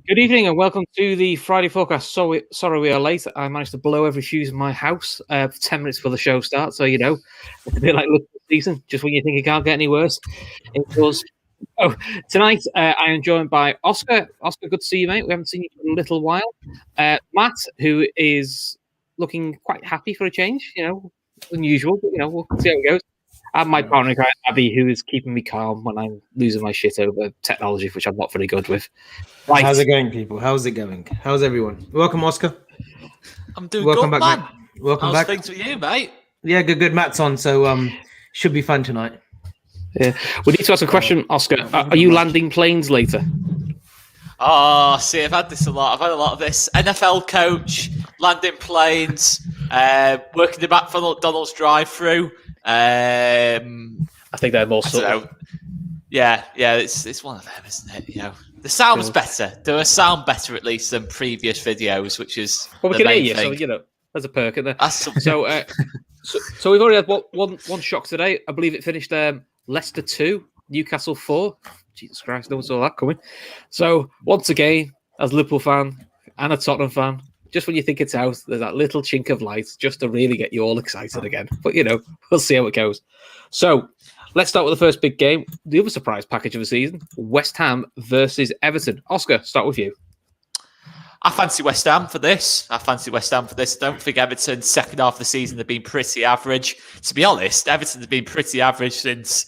Good evening and welcome to the Friday forecast. Sorry we are late. I managed to blow every fuse in my house 10 minutes before the show starts. So, it's a bit like Liverpool season, just when you think it can't get any worse. It does. Oh, tonight I am joined by Oscar. Oscar, good to see you, mate. We haven't seen you for a little while. Matt, who is looking quite happy for a change, unusual, but, we'll see how it goes. And my partner, Abby, who is keeping me calm when I'm losing my shit over technology, which I'm not very good with. Right. How's it going, people? How's it going? How's everyone? Welcome, Oscar. I'm doing good, man. Mate. Welcome back. How's things with you, mate? Yeah, good. Matt's on, so should be fun tonight. Yeah, we need to ask a question, Oscar. Are you landing planes later? Oh, see, I've had this a lot. I've had a lot of this. NFL coach, landing planes, working the McDonald's drive-through. I think they're more sort of... Yeah, it's one of them, isn't it? The sound's better. They sound better at least than previous videos, which is we can hear you, so there's a perk in there. So we've already had one shock today. I believe it finished Leicester 2, Newcastle 4. Jesus Christ, no one saw that coming. So once again, as a Liverpool fan and a Tottenham fan, just when you think it's out, there's that little chink of light just to really get you all excited again. But we'll see how it goes. So let's start with the first big game, the other surprise package of the season, West Ham versus Everton. Oscar, start with you. I fancy West Ham for this. I don't think Everton's second half of the season have been pretty average. To be honest, Everton have been pretty average since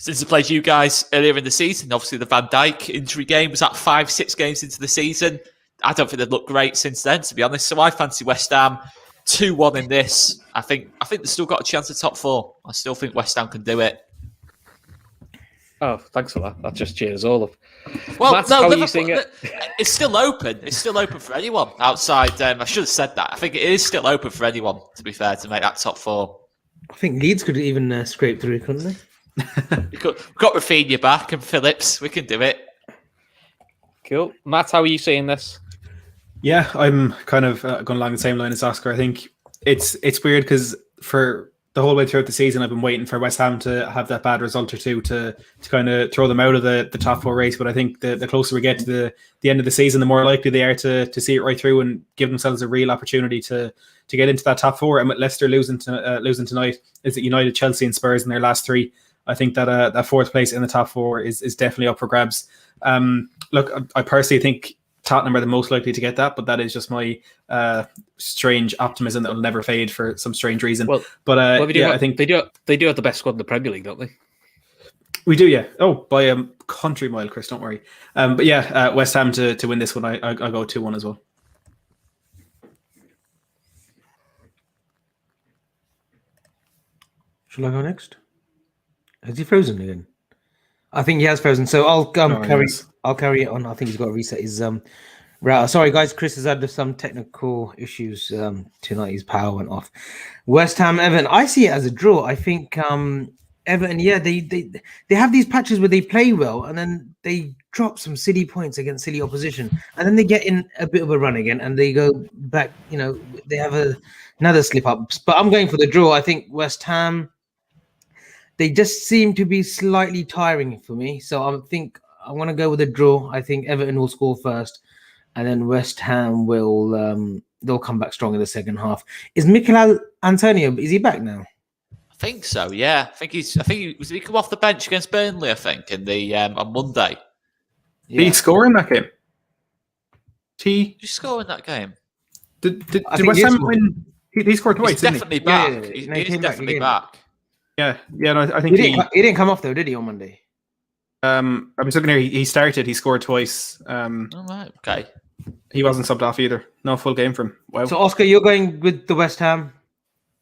they played you guys earlier in the season. Obviously, the Van Dijk injury game was at 5-6 games into the season. I don't think they've looked great since then, to be honest. So I fancy West Ham 2-1 in this. I think they've still got a chance at top 4. I still think West Ham can do it. Oh, thanks for that. That just cheers all up. Well, Matt, no, how are you seeing it? It's still open. It's still open for anyone outside. I should have said that. I think it is still open for anyone, to be fair, to make that top 4. I think Leeds could even scrape through, couldn't they? We've got Rafinha back and Phillips. We can do it. Cool. Matt, how are you seeing this? Yeah, I'm kind of going along the same line as Oscar. I think it's weird because for the whole way throughout the season, I've been waiting for West Ham to have that bad result or two to kind of throw them out of the top 4 race. But I think the closer we get to the end of the season, the more likely they are to see it right through and give themselves a real opportunity to get into that top 4. And with Leicester losing tonight, is it United, Chelsea, and Spurs in their last 3? I think that that 4th place in the top 4 is definitely up for grabs. Look, I personally think Tottenham are the most likely to get that, but that is just my strange optimism that will never fade for some strange reason. I think they do have the best squad in the Premier League, don't they? We do, yeah. Oh, by a country mile, Chris. Don't worry. But yeah, West Ham to win this one. I go 2-1 as well. Shall I go next? Has he frozen again? I think he has frozen. So I'll carry it on. I think he's got to reset his router. Sorry, guys. Chris has had some technical issues tonight. His power went off. West Ham, Everton. I see it as a draw. I think Everton. Yeah, they have these patches where they play well, and then they drop some silly points against silly opposition, and then they get in a bit of a run again, and they go back. They have another slip up. But I'm going for the draw. I think West Ham. They just seem to be slightly tiring for me. So I think I want to go with a draw. I think Everton will score first. And then West Ham will they'll come back strong in the second half. Is Mikel Antonio, is he back now? I think so, yeah. I think he come off the bench against Burnley, I think, in the on Monday. Yeah. Did he score in that game? Did he score in that game? Did West Ham win? He scored twice, He's definitely back. He's definitely back. Yeah. No, I think he didn't come off though, did he, on Monday? I was looking here. He started. He scored twice. All right. Okay. He wasn't subbed off either. No full game for him. Wow. So Oscar, you're going with the West Ham?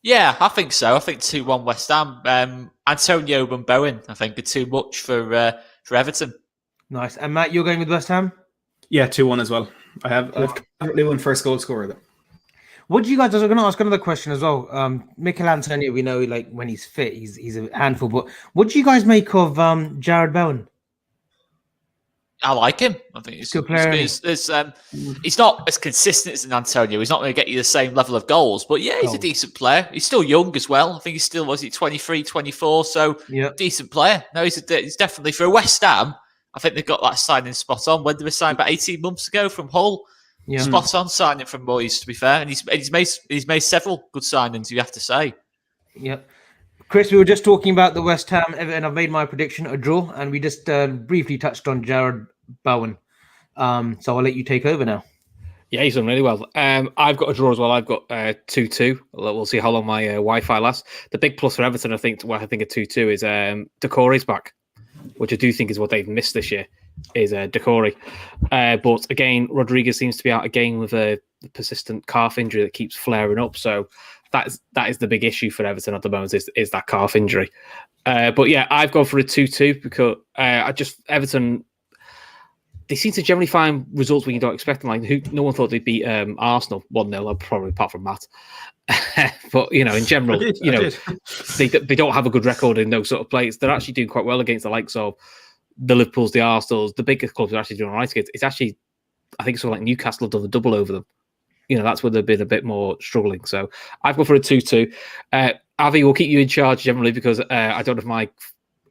Yeah, I think so. I think 2-1 West Ham. Antonio and Bowen, I think, are too much for Everton. Nice. And Matt, you're going with West Ham? Yeah, 2-1 as well. I've currently won first goal scorer though. What do you guys? I was going to ask another question as well. Mikel Antonio, we know, like when he's fit, he's a handful. But what do you guys make of Jared Bowen? I like him. I think he's good player. He's not as consistent as an Antonio. He's not going to get you the same level of goals. But yeah, he's a decent player. He's still young as well. I think he's still 23, 24. So decent player. No, he's definitely for West Ham. I think they've got that signing spot on. When they were signed about 18 months ago from Hull, spot on signing from Moyes, to be fair. And he's made several good signings, you have to say. Yeah. Chris, we were just talking about the West Ham Everton. I've made my prediction a draw, and we just briefly touched on Jared Bowen. So I'll let you take over now. Yeah, he's done really well. I've got a draw as well. I've got 2-2. We'll see how long my Wi-Fi lasts. The big plus for Everton, I think, where I think a 2-2 is Decore's back, which I do think is what they've missed this year, is Decore. But again, Rodriguez seems to be out again with a persistent calf injury that keeps flaring up. So that is the big issue for Everton at the moment, is that calf injury. But yeah, I've gone for a 2-2 because Everton, they seem to generally find results when you don't expect them. Like no one thought they'd beat Arsenal 1-0, probably apart from Matt. But in general, they don't have a good record in those sort of plays. They're actually doing quite well against the likes of the Liverpools, the Arsenals, the bigger clubs are actually doing all right against. It's actually, I think, sort of like Newcastle have done the double over them. That's where they've been a bit more struggling. So I've gone for a 2-2. Avi will keep you in charge generally because I don't know if my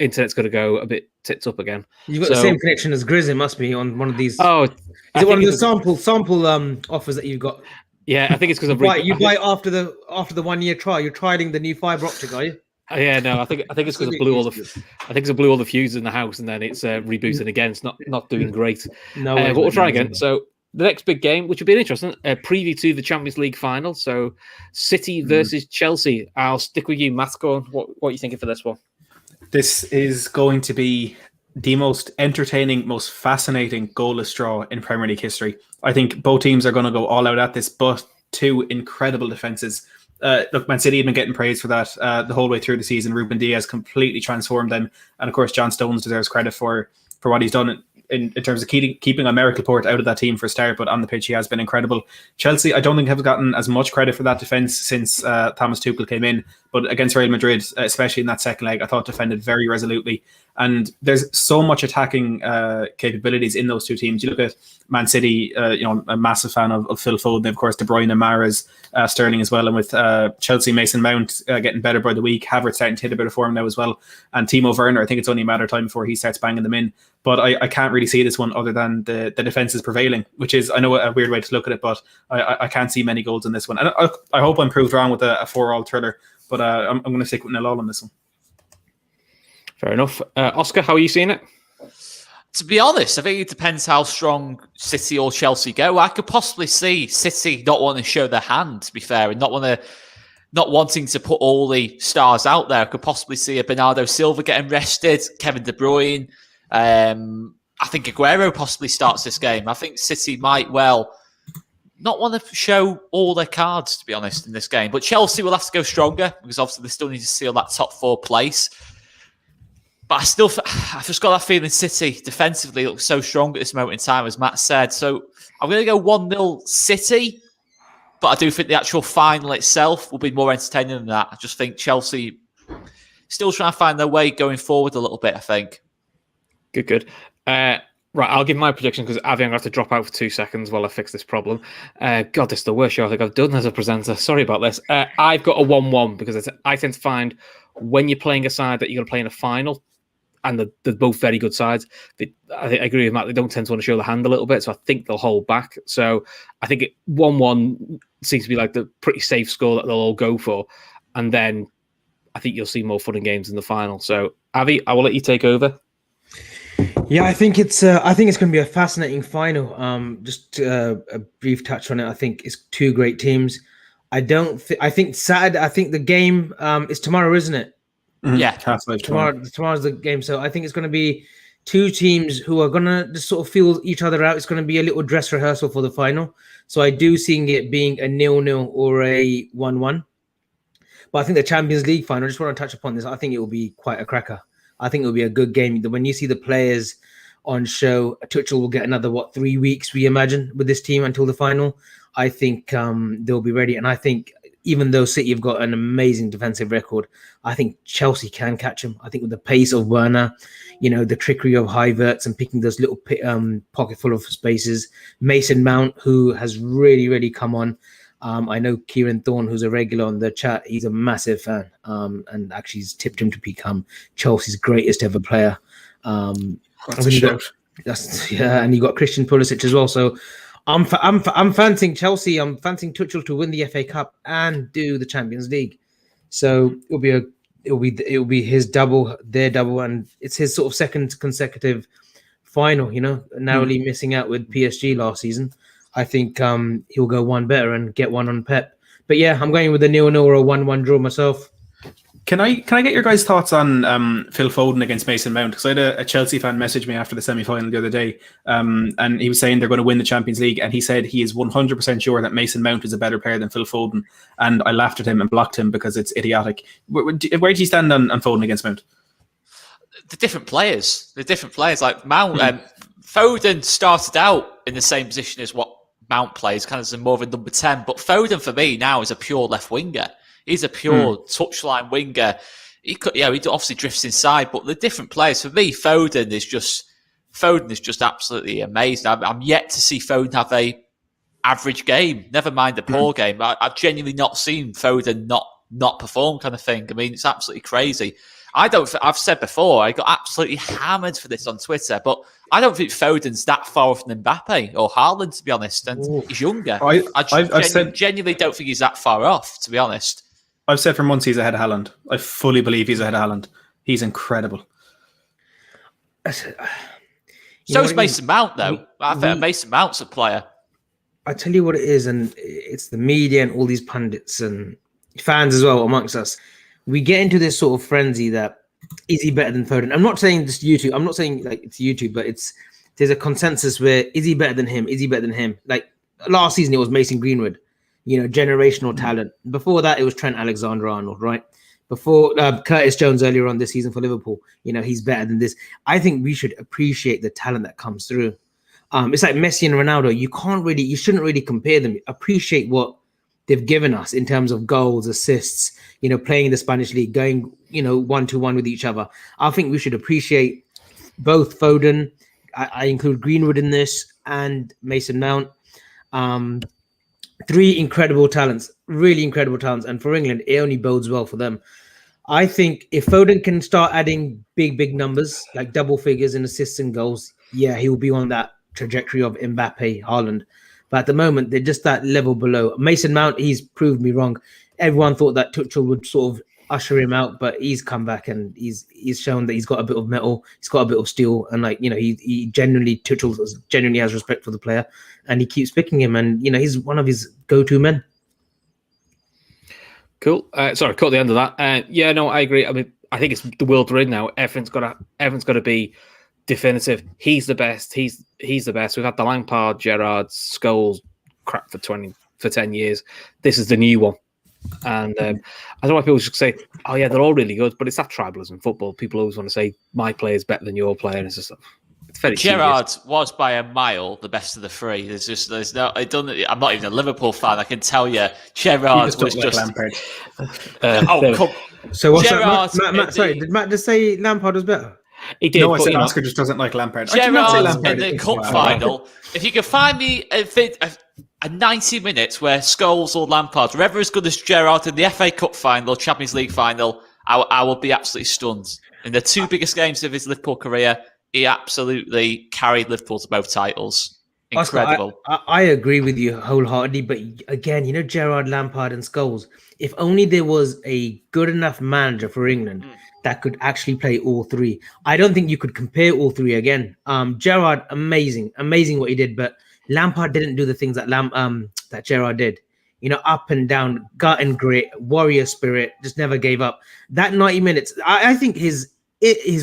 internet's going to go a bit tits up again. You've got the same connection as Grizz, it must be, on one of these. Oh, is it one of the sample offers that you've got? Yeah, I think it's because you buy after the 1 year trial. You're trialing the new fibre optic, are you? Yeah, no, I think it's because I blew all the fuses in the house, and then it's rebooting again. It's not doing great. No, but we'll try again. So the next big game, which will be interesting, preview to the Champions League final. So City versus Chelsea. I'll stick with you, Matt. Go on. What are you thinking for this one? This is going to be the most entertaining, most fascinating goalless draw in Premier League history. I think both teams are going to go all out at this, but two incredible defences. Look, Man City have been getting praise for that the whole way through the season. Ruben Diaz completely transformed them. And of course, John Stones deserves credit for what he's done in terms of keeping American Laporte out of that team for a start, but on the pitch he has been incredible. Chelsea, I don't think have gotten as much credit for that defence since Thomas Tuchel came in, but against Real Madrid, especially in that second leg, I thought defended very resolutely. And there's so much attacking capabilities in those two teams. You look at Man City, a massive fan of Phil Foden, of course, De Bruyne, Mahrez, Sterling as well, and with Chelsea, Mason Mount getting better by the week, Havertz starting to hit a bit of form now as well, and Timo Werner, I think it's only a matter of time before he starts banging them in. But I can't really see this one other than the defence is prevailing, which is, I know, a weird way to look at it, but I can't see many goals in this one. And I hope I'm proved wrong with a 4-4 thriller, but I'm going to stick with 0-0 on this one. Fair enough. Oscar, how are you seeing it? To be honest, I think it depends how strong City or Chelsea go. I could possibly see City not wanting to show their hand, to be fair, and not wanting to put all the stars out there. I could possibly see a Bernardo Silva getting rested, Kevin De Bruyne. I think Aguero possibly starts this game. I think City might well not want to show all their cards, to be honest, in this game. But Chelsea will have to go stronger because obviously they still need to seal that top 4 place. But I've just got that feeling City defensively looks so strong at this moment in time, as Matt said. So I'm going to go 1-0 City, but I do think the actual final itself will be more entertaining than that. I just think Chelsea still trying to find their way going forward a little bit, I think. Good. Right, I'll give my prediction because Avi, I'm going to have to drop out for 2 seconds while I fix this problem. God, this is the worst show I think I've done as a presenter. Sorry about this. I've got a 1-1 because I tend to find when you're playing a side that you're going to play in a final, and they're both very good sides, I agree with Matt, they don't tend to want to show the hand a little bit, so I think they'll hold back. So I think 1-1 seems to be like the pretty safe score that they'll all go for. And then I think you'll see more fun and games in the final. So Avi, I will let you take over. Yeah, I think it's going to be a fascinating final. Just a brief touch on it. I think it's two great teams. I think Saturday. I think the game is tomorrow, isn't it? Mm-hmm. Yeah, tomorrow's the game. So I think it's going to be two teams who are going to just sort of feel each other out. It's going to be a little dress rehearsal for the final. So I do see it being a 0-0 or a 1-1. But I think the Champions League final, I just want to touch upon this. I think it will be quite a cracker. I think it will be a good game. When you see the players on show, Tuchel will get another, 3 weeks, we imagine, with this team until the final. I think they'll be ready. And I think even though City have got an amazing defensive record, I think Chelsea can catch them. I think with the pace of Werner, the trickery of Havertz and picking those little pocket full of spaces. Mason Mount, who has really, really come on. I know Kieran Thorne, who's a regular on the chat, he's a massive fan and actually has tipped him to become Chelsea's greatest ever player. That's a shout. And you got Christian Pulisic as well. So I'm fancying Chelsea. I'm fancying Tuchel to win the FA Cup and do the Champions League. So it'll be his double, their double, and it's his sort of second consecutive final. Narrowly missing out with PSG last season. I think he'll go one better and get one on Pep. But yeah, I'm going with a 0-0 or a 1-1 draw myself. Can I get your guys' thoughts on Phil Foden against Mason Mount? Because I had a Chelsea fan message me after the semi-final the other day, and he was saying they're going to win the Champions League, and he said he is 100% sure that Mason Mount is a better player than Phil Foden, and I laughed at him and blocked him because it's idiotic. Where do you stand on Foden against Mount? The different players. Like Mount, Foden started out in the same position as what Mount plays, kind of as more of a number 10, but Foden for me now is a pure left winger. He's a pure touchline winger. He obviously drifts inside, but the different players for me, Foden is just absolutely amazing. I'm yet to see Foden have a average game. Never mind a poor game. I've genuinely not seen Foden not perform, kind of thing. I mean, it's absolutely crazy. I've said before, I got absolutely hammered for this on Twitter, but I don't think Foden's that far off from Mbappe or Haaland, to be honest. And he's younger. I genuinely don't think he's that far off, to be honest. I've said for months he's ahead of Haaland. I fully believe he's ahead of Haaland. He's incredible. So is Mason Mount, though. I think Mason Mount's a player. I tell you what it is, and it's the media and all these pundits and fans as well amongst us. We get into this sort of frenzy that is he better than Foden? I'm not saying just YouTube. I'm not saying like it's YouTube, but there's a consensus where is he better than him? Is he better than him? Like last season, it was Mason Greenwood. Generational talent. Before that, it was Trent Alexander-Arnold, right? Before Curtis Jones earlier on this season for Liverpool, he's better than this. I think we should appreciate the talent that comes through. It's like Messi and Ronaldo. You shouldn't really compare them. Appreciate what they've given us in terms of goals, assists, playing in the Spanish league, going, 1-to-1 with each other. I think we should appreciate both Foden. I include Greenwood in this and Mason Mount. Three incredible talents, really incredible talents. And for England, it only bodes well for them. I think if Foden can start adding big numbers, like double figures in assists and goals, yeah, he will be on that trajectory of Mbappe, Haaland. But at the moment, they're just that level below. Mason Mount, he's proved me wrong. Everyone thought that Tuchel would sort of usher him out, but he's come back and he's shown that he's got a bit of metal, he's got a bit of steel, and Tuchel genuinely has respect for the player, and he keeps picking him, and he's one of his go-to men. Cool. Sorry, caught the end of that. I agree. I mean, I think it's the world we're in now. Everyone's got to be definitive. He's the best. He's the best. We've had the Lampard, Gerrard, Scholes crap for 10 years. This is the new one. And I don't know why people should say, "Oh yeah, they're all really good," but it's that tribalism football. People always want to say my player is better than your player, and it's just very. Gerrard was by a mile the best of the three. I'm not even a Liverpool fan. I can tell you, Gerrard was just. Lampard. Come. So what's Gerrard, that? Matt, sorry, did Matt just say Lampard was better? He did. No, I said Oscar just doesn't like Lampard. Gerrard in the cup final. If you can find me a 90 minutes where Scholes or Lampard were ever as good as Gerrard in the FA Cup final or Champions League final, I will be absolutely stunned. In the two biggest games of his Liverpool career, he absolutely carried Liverpool to both titles. Incredible. Oscar, I agree with you wholeheartedly, but again, Gerrard, Lampard and Scholes, if only there was a good enough manager for England that could actually play all three. I don't think you could compare all three again. Gerrard, amazing what he did, but Lampard didn't do the things that that Gerrard did. Up and down, gut and grit, warrior spirit, just never gave up. That 90 minutes, I think his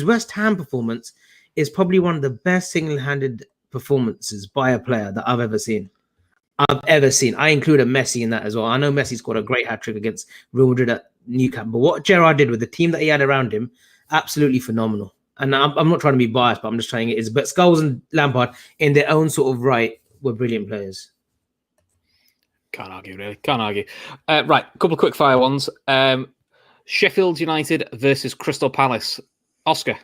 West Ham performance is probably one of the best single-handed performances by a player that I've ever seen. I include a Messi in that as well. I know Messi scored a great hat-trick against Real Madrid at Newcastle, but what Gerrard did with the team that he had around him, absolutely phenomenal. And I'm not trying to be biased, but I'm just saying it is. But Scholes and Lampard, in their own sort of right, were brilliant players. Can't argue, really. Can't argue. Right, a couple of quick fire ones. Sheffield United versus Crystal Palace. Oscar.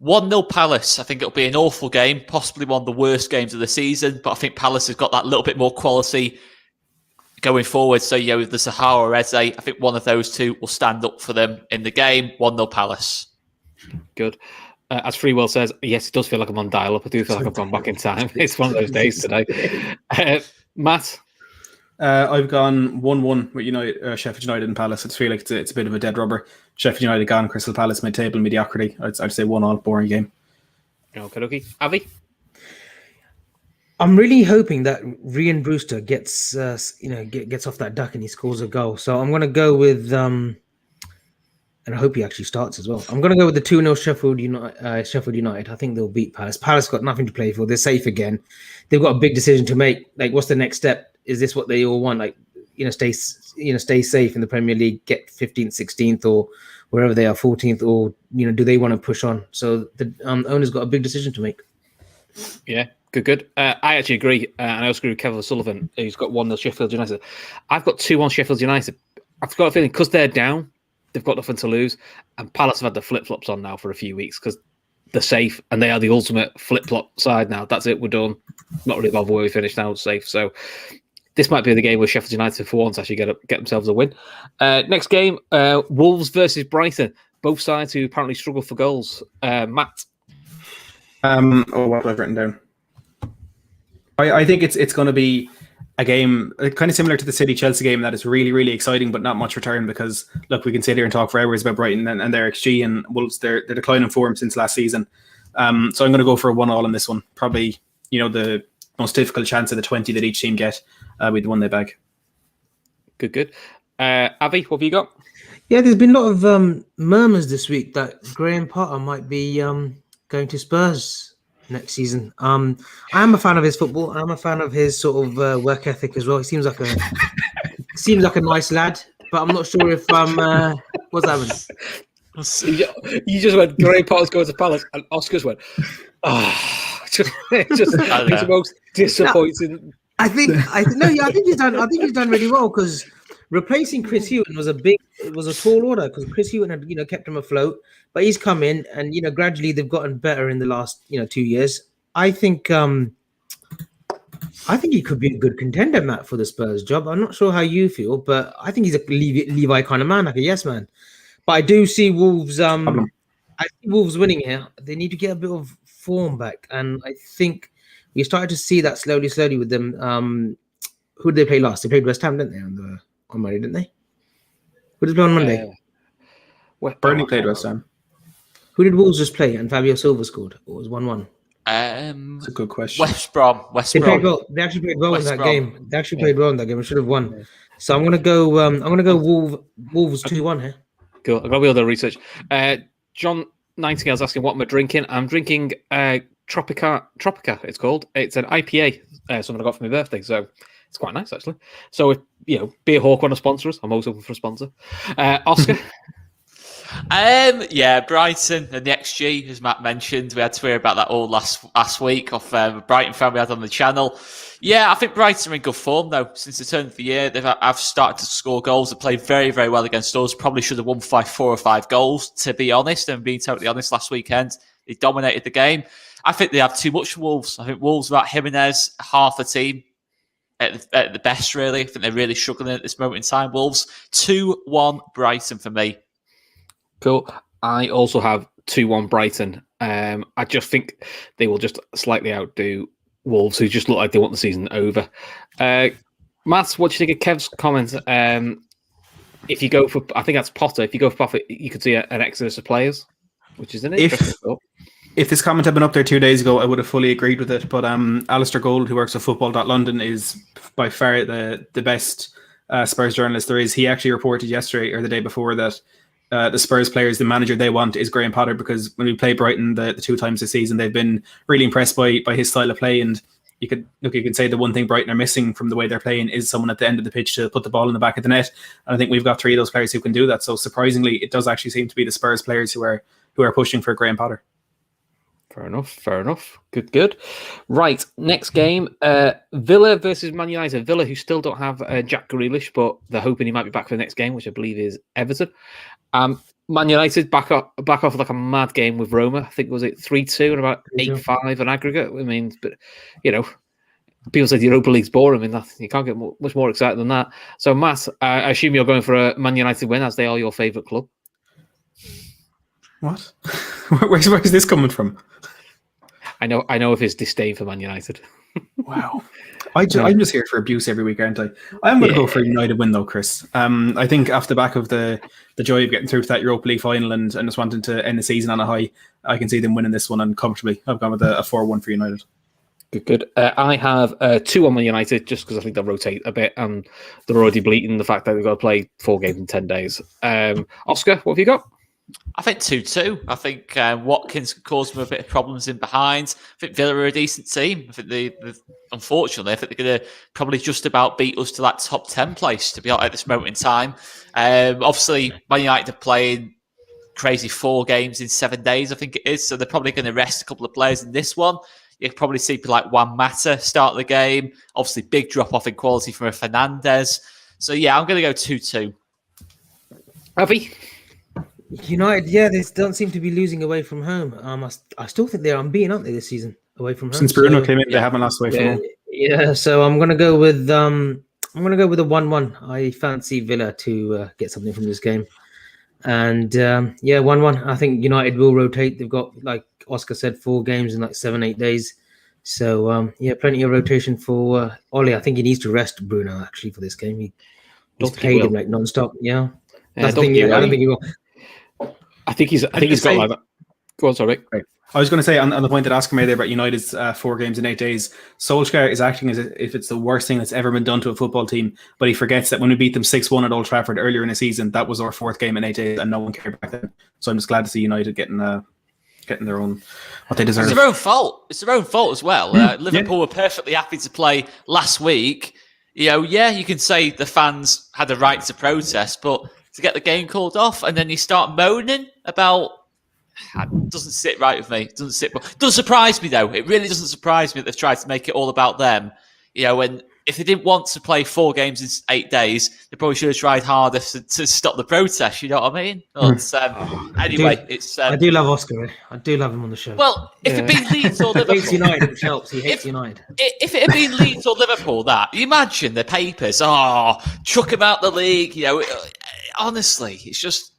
1-0 Palace. I think it'll be an awful game, possibly one of the worst games of the season, but I think Palace has got that little bit more quality going forward. So, with the Zaha or Eze, I think one of those two will stand up for them in the game. 1-0 Palace. Good. As Free Will says, yes, it does feel like I'm on dial-up. I do feel like I've gone back in time. It's one of those days today. Matt? I've gone 1-1 with Sheffield United and Palace. I just feel like it's a bit of a dead rubber. Sheffield United gone, Crystal Palace mid-table mediocrity. I'd say 1-1 boring game. Okay. Avi? I'm really hoping that Ryan Brewster gets gets off that duck and he scores a goal. So I'm going to go with and I hope he actually starts as well. I'm going to go with the 2-0 Sheffield United. I think they'll beat Palace. Palace got nothing to play for. They're safe again. They've got a big decision to make. Like, what's the next step? Is this what they all want? Like, stay safe in the Premier League, get 15th, 16th, or wherever they are, 14th, or do they want to push on? So the owner's got a big decision to make. Yeah, good. I actually agree, and I also agree with Kevin Sullivan, who's got 1-0 Sheffield United. I've got 2-1 Sheffield United. I've got a feeling because they're down, they've got nothing to lose, and Palace have had the flip-flops on now for a few weeks because they're safe, and they are the ultimate flip-flop side now. That's it, we're done. Not really bothered where we finish now, it's safe. So this might be the game where Sheffield United, for once, actually get themselves a win. Next game, Wolves versus Brighton. Both sides who apparently struggle for goals. Matt? What have I written down? I think it's going to be a game kind of similar to the City-Chelsea game that is really, really exciting, but not much return because, look, we can sit here and talk for hours about Brighton and their XG and Wolves, their decline in form since last season. So I'm going to go for a 1-1 in this one. Probably, the most difficult chance of the 20 that each team get with the one they bag. Good. Avi, what have you got? Yeah, there's been a lot of murmurs this week that Graham Potter might be going to Spurs next season. I am a fan of his football. I'm a fan of his sort of work ethic as well. He seems like a nice lad, but I'm not sure if what's happened. You just went, Graham Potter's going to Palace, and Oscar's went, just the most disappointing. I think he's done really well because replacing Chris Hughton was a tall order because Chris Hughton had kept him afloat, but he's come in and gradually they've gotten better in the last 2 years. I think he could be a good contender, Matt, for the Spurs job. I'm not sure how you feel, but I think he's a Levi kind of man, like a yes man. But I do see Wolves. I see Wolves winning here. They need to get a bit of form back, and I think we started to see that slowly with them. Who did they play last? They played West Ham, didn't they? On Monday, didn't they? Who did they play on Monday? Burnley played West Ham. Who did Wolves just play? And Fabio Silva scored. It was 1-1. That's a good question. West Brom. Played well. They actually played well in that game. They actually played well in that game. I should have won. Yeah. So I'm gonna go. Wolves 2-1 here. Cool. I've got to be able to research. John Nightingale's asking what am I drinking. I'm drinking Tropica. It's called. It's an IPA. Something I got for my birthday. So it's quite nice actually. So if Beer Hawk want to sponsor us, I'm always open for a sponsor. Oscar. Brighton and the XG, as Matt mentioned, we had to hear about that all last week off Brighton fan we had on the channel. Yeah, I think Brighton are in good form though. Since the turn of the year, I've started to score goals. They played very, very well against us. Probably should have won 4 or 5 goals, to be honest. And being totally honest, last weekend they dominated the game. I think they have too much for Wolves. I think Wolves without Jimenez, half the team at the best. Really, I think they're really struggling at this moment in time. Wolves 2-1 Brighton for me. Cool. I also have 2-1 Brighton. I just think they will just slightly outdo Wolves, who just look like they want the season over. Matt, what do you think of Kev's comment? If you go for, I think that's Potter. If you go for Potter, you could see an exodus of players, which is an interesting thought. If this comment had been up there 2 days ago, I would have fully agreed with it. But Alistair Gold, who works at Football.London, is by far the best Spurs journalist there is. He actually reported yesterday or the day before that the Spurs players, the manager they want is Graham Potter, because when we play Brighton the 2 times this season, they've been really impressed by his style of play. And you could say the one thing Brighton are missing from the way they're playing is someone at the end of the pitch to put the ball in the back of the net. And I think we've got 3 of those players who can do that. So surprisingly, it does actually seem to be the Spurs players who are pushing for Graham Potter. Fair enough. Good. Right, next game, Villa versus Man United. Villa, who still don't have Jack Grealish, but they're hoping he might be back for the next game, which I believe is Everton. Man United back off like a mad game with Roma. I think was it 3-2 and about 8-5 on aggregate. I mean, but people said Europa League's boring. I mean, you can't get much more exciting than that. So, Matt, I assume you're going for a Man United win, as they are your favourite club. What? Where's this coming from? I know of his disdain for Man United. Wow. I'm just here for abuse every week, aren't I? I'm going to go for a United win, though, Chris. I think off the back of the joy of getting through to that Europa League final and just wanting to end the season on a high, I can see them winning this one and comfortably. I've gone with a 4-1 for United. Good. I have 2-1 Man United just because I think they'll rotate a bit and they're already bleating the fact that they've got to play 4 games in 10 days. Oscar, what have you got? I think 2-2. I think Watkins could cause them a bit of problems in behind. I think Villa are a decent team. I think unfortunately, I think they're going to probably just about beat us to that top 10 place, to be honest, at this moment in time. Obviously, Man United are playing crazy 4 games in 7 days, I think it is. So they're probably going to rest a couple of players in this one. You can probably see people like Juan Mata start the game. Obviously, big drop-off in quality from a Fernandes. So, yeah, I'm going to go 2-2. Avi? United, they don't seem to be losing away from home. I still think they're unbeaten, aren't they, this season away from home? Since Bruno came in, they haven't lost away from home. Yeah, so I'm gonna go with a 1-1. I fancy Villa to get something from this game, and 1-1. I think United will rotate. They've got, like Oscar said, 4 games in like 7-8 days. So plenty of rotation for Ollie. I think he needs to rest Bruno actually for this game. He's paid him like non-stop. Yeah, that's the thing. I don't think he will. I think he's got like that. Go on, sorry. Right. I was going to say on the point that Oscar made there about United's 4 games in 8 days, Solskjaer is acting as if it's the worst thing that's ever been done to a football team, but he forgets that when we beat them 6-1 at Old Trafford earlier in the season, that was our 4th game in 8 days, and no one cared back then. So I'm just glad to see United getting their own, what they deserve. It's their own fault. It's their own fault as well. Liverpool were perfectly happy to play last week. You can say the fans had a right to protest, but to get the game called off, and then you start moaning about, it doesn't sit right with me. It doesn't surprise me though. It really doesn't surprise me that they've tried to make it all about them. And if they didn't want to play 4 games in 8 days, they probably should have tried harder to stop the protest. You know what I mean? Anyway, I do love Oscar. I do love him on the show. Well, if it'd been Leeds or Liverpool, he hates United, which helps. He hates United. If it had been Leeds or Liverpool, you imagine the papers. Chuck him out the league. Honestly, it's just.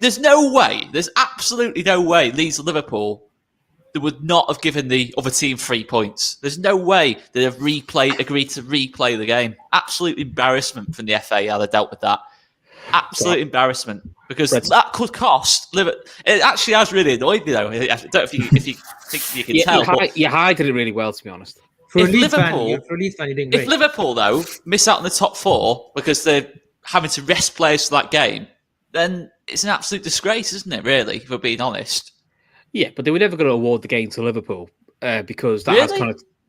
There's no way. There's absolutely no way Leeds or Liverpool they would not have given the other team 3 points. There's no way they'd have agreed to replay the game. Absolute embarrassment from the FA how they dealt with that. Absolute embarrassment, because that could cost Liverpool. It actually has really annoyed me though. I don't know if you think you can tell. You hided it really well, to be honest. For a Leeds fan, you're doing great. If Liverpool though miss out on the top 4 because they're having to rest players for that game, then it's an absolute disgrace, isn't it? Really, if we're being honest. Yeah, but they were never going to award the game to Liverpool because that has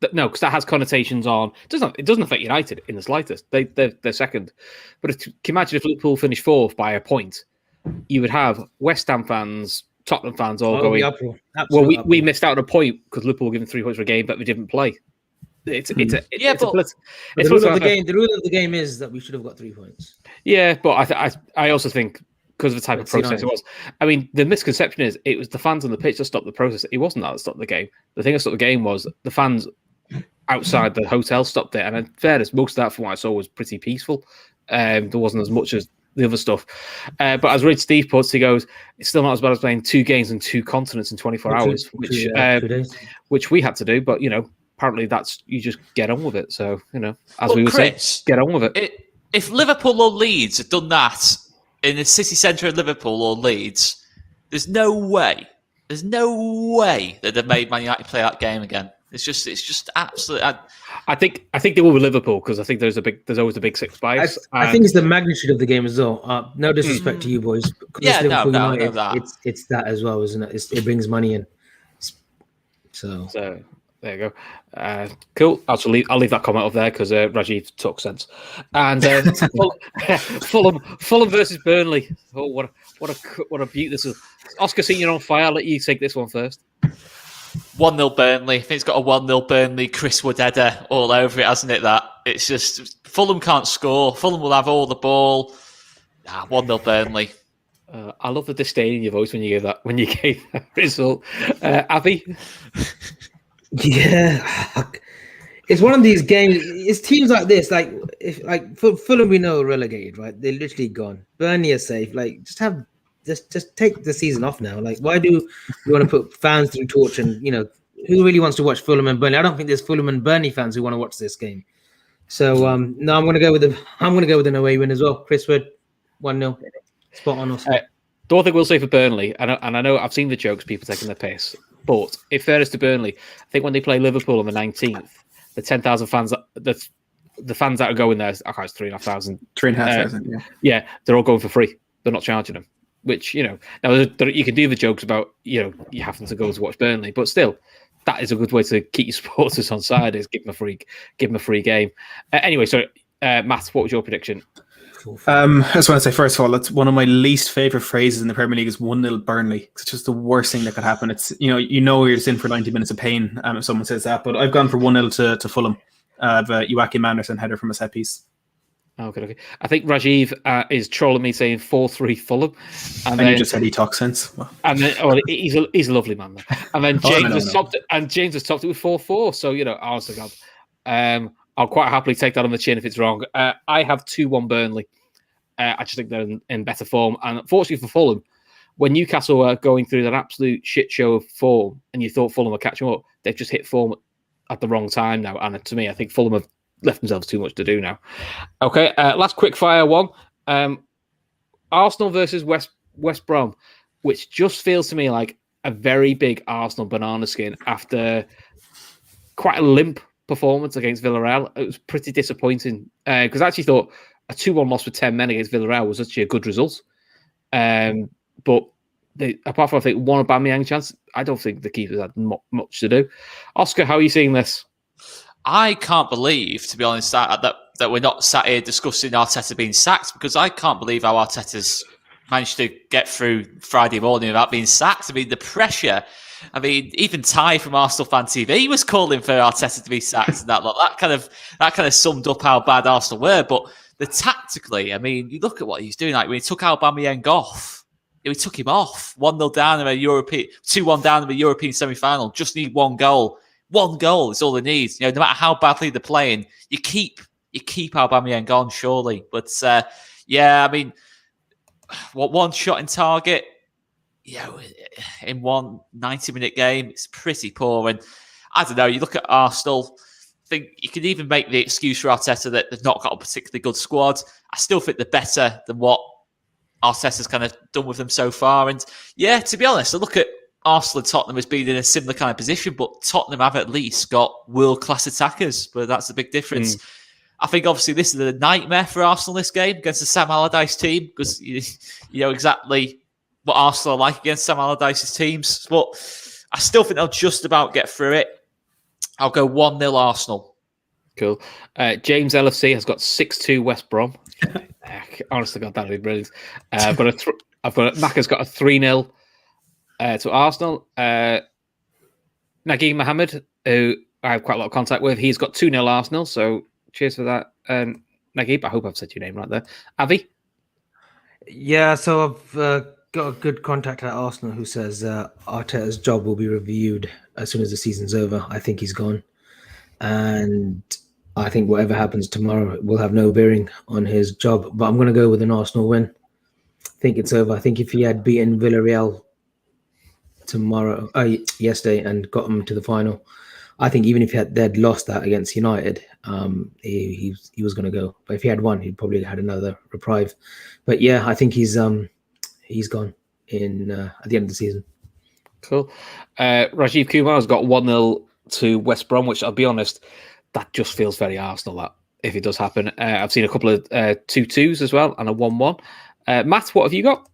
because that has connotations on. It doesn't affect United in the slightest. They're second, but can you imagine if Liverpool finished 4th by a point? You would have West Ham fans, Tottenham fans all going. Well, we missed out on a point because Liverpool were given 3 points for a game that we didn't play. The rule of the game is that we should have got 3 points. Yeah, but I also think, because of the type of process it was. I mean, the misconception is it was the fans on the pitch that stopped the process. It wasn't that stopped the game. The thing that stopped the game was the fans outside the hotel stopped it. And in fairness, most of that, from what I saw, was pretty peaceful. There wasn't as much as the other stuff. But as Reed Steve puts, he goes, it's still not as bad as playing 2 games in 2 continents in 24 hours, which we had to do. But, apparently you just get on with it. So, we would say, get on with it. If Liverpool or Leeds had done that in the city centre of Liverpool or Leeds, there's no way that they've made Man United play that game again. It's just absolute. I think they will with Liverpool because I think there's always a big 6 bias. I think it's the magnitude of the game as well. No disrespect to you boys. United, it's that as well, isn't it? It brings money in. So there you go. Cool. I'll leave that comment up there because Rajiv took sense. And Fulham versus Burnley. Oh, what a beauty this is. Oscar, seeing you're on fire, I'll let you take this one first. 1-0 Burnley. I think it's got a 1-0 Burnley Chris Wood header all over it, hasn't it? That it's just Fulham can't score. Fulham will have all the ball. 1-0 Burnley. I love the disdain in your voice when you gave that result. Abby. Yeah, it's one of these games. It's teams like this, for Fulham, we know are relegated, right? They're literally gone. Burnley are safe. Just have just take the season off now. Like, why do you want to put fans through torture? And who really wants to watch Fulham and Burnley? I don't think there's Fulham and Burnley fans who want to watch this game. So no, I'm going to go with an away win as well. Chris Wood, 1-0, spot on. The one thing we'll say for Burnley, and I know I've seen the jokes, people taking the piss, but in fairness to Burnley, I think when they play Liverpool on the 19th, the 10,000 fans, the fans that are going there, it's 3,500. 3,500, yeah, they're all going for free. They're not charging them. Which now you can do the jokes about you having to go to watch Burnley, but still, that is a good way to keep your supporters on side. Is give them a free game. Anyway, so Matt, what was your prediction? I just want to say, first of all, that's one of my least favourite phrases in the Premier League is 1-0 Burnley. It's just the worst thing that could happen. It's you're just in for 90 minutes of pain if someone says that. But I've gone for 1-0 to Fulham. I've Joachim Andersen header from a set piece. Okay. I think Rajiv is trolling me saying 4-3 Fulham, and then you just said he talks sense. Well. And then he's a lovely man. And then James has topped it, and James has topped it with 4-4. So honest to God, I'll quite happily take that on the chin if it's wrong. I have 2-1 Burnley. I just think they're in better form, and unfortunately for Fulham, when Newcastle were going through that absolute shit show of form, and you thought Fulham were catching up, they've just hit form at the wrong time now. And to me, I think Fulham have left themselves too much to do now. Okay, last quick fire one. Arsenal versus West Brom, which just feels to me like a very big Arsenal banana skin after quite a limp performance against Villarreal. It was pretty disappointing because I actually thought a 2-1 loss with 10 men against Villarreal was actually a good result. But apart from, I think, one Aubameyang chance, I don't think the keepers had much to do. Oscar, how are you seeing this? I can't believe, to be honest, that we're not sat here discussing Arteta being sacked, because I can't believe how Arteta's managed to get through Friday morning without being sacked. I mean, the pressure. I mean, even Ty from Arsenal Fan TV was calling for Arteta to be sacked, and that kind of summed up how bad Arsenal were. But tactically, I mean, you look at what he's doing. Like when he took Aubameyang off, he took him off 1-0 down in a European, 2-1 down in a European semi-final. Just need one goal. One goal is all it needs. No matter how badly they're playing, you keep Aubameyang on, surely. But I mean, one shot in target, in one 90-minute game, it's pretty poor. And I don't know, you look at Arsenal, I think you can even make the excuse for Arteta that they've not got a particularly good squad. I still think they're better than what Arteta's kind of done with them so far. And to be honest, I look at Arsenal and Tottenham as being in a similar kind of position, but Tottenham have at least got world-class attackers, but that's a big difference. I think obviously this is a nightmare for Arsenal this game against the Sam Allardyce team, because you know exactly what Arsenal are like against Sam Allardyce's teams, but I still think they'll just about get through it. I'll go 1-0 Arsenal. Cool. James LFC has got 6-2 West Brom. Honestly, God, that'd be brilliant. Mac has got a 3-0 to Arsenal. Naguib Mohammed, who I have quite a lot of contact with, he's got 2-0 Arsenal. So cheers for that, Naguib. I hope I've said your name right there. Avi? Yeah, so I've got a good contact at Arsenal who says Arteta's job will be reviewed as soon as the season's over. I think he's gone. And I think whatever happens tomorrow will have no bearing on his job. But I'm going to go with an Arsenal win. I think it's over. I think if he had beaten Villarreal yesterday and got them to the final, I think even if they'd lost that against United, he was going to go. But if he had won, he'd probably had another reprieve. But yeah, I think he's gone in at the end of the season. Cool. Rajiv Kumar has got 1-0 to West Brom, which I'll be honest, that just feels very Arsenal, that, if it does happen. I've seen a couple of 2-2s as well and a 1-1. Matt, what have you got?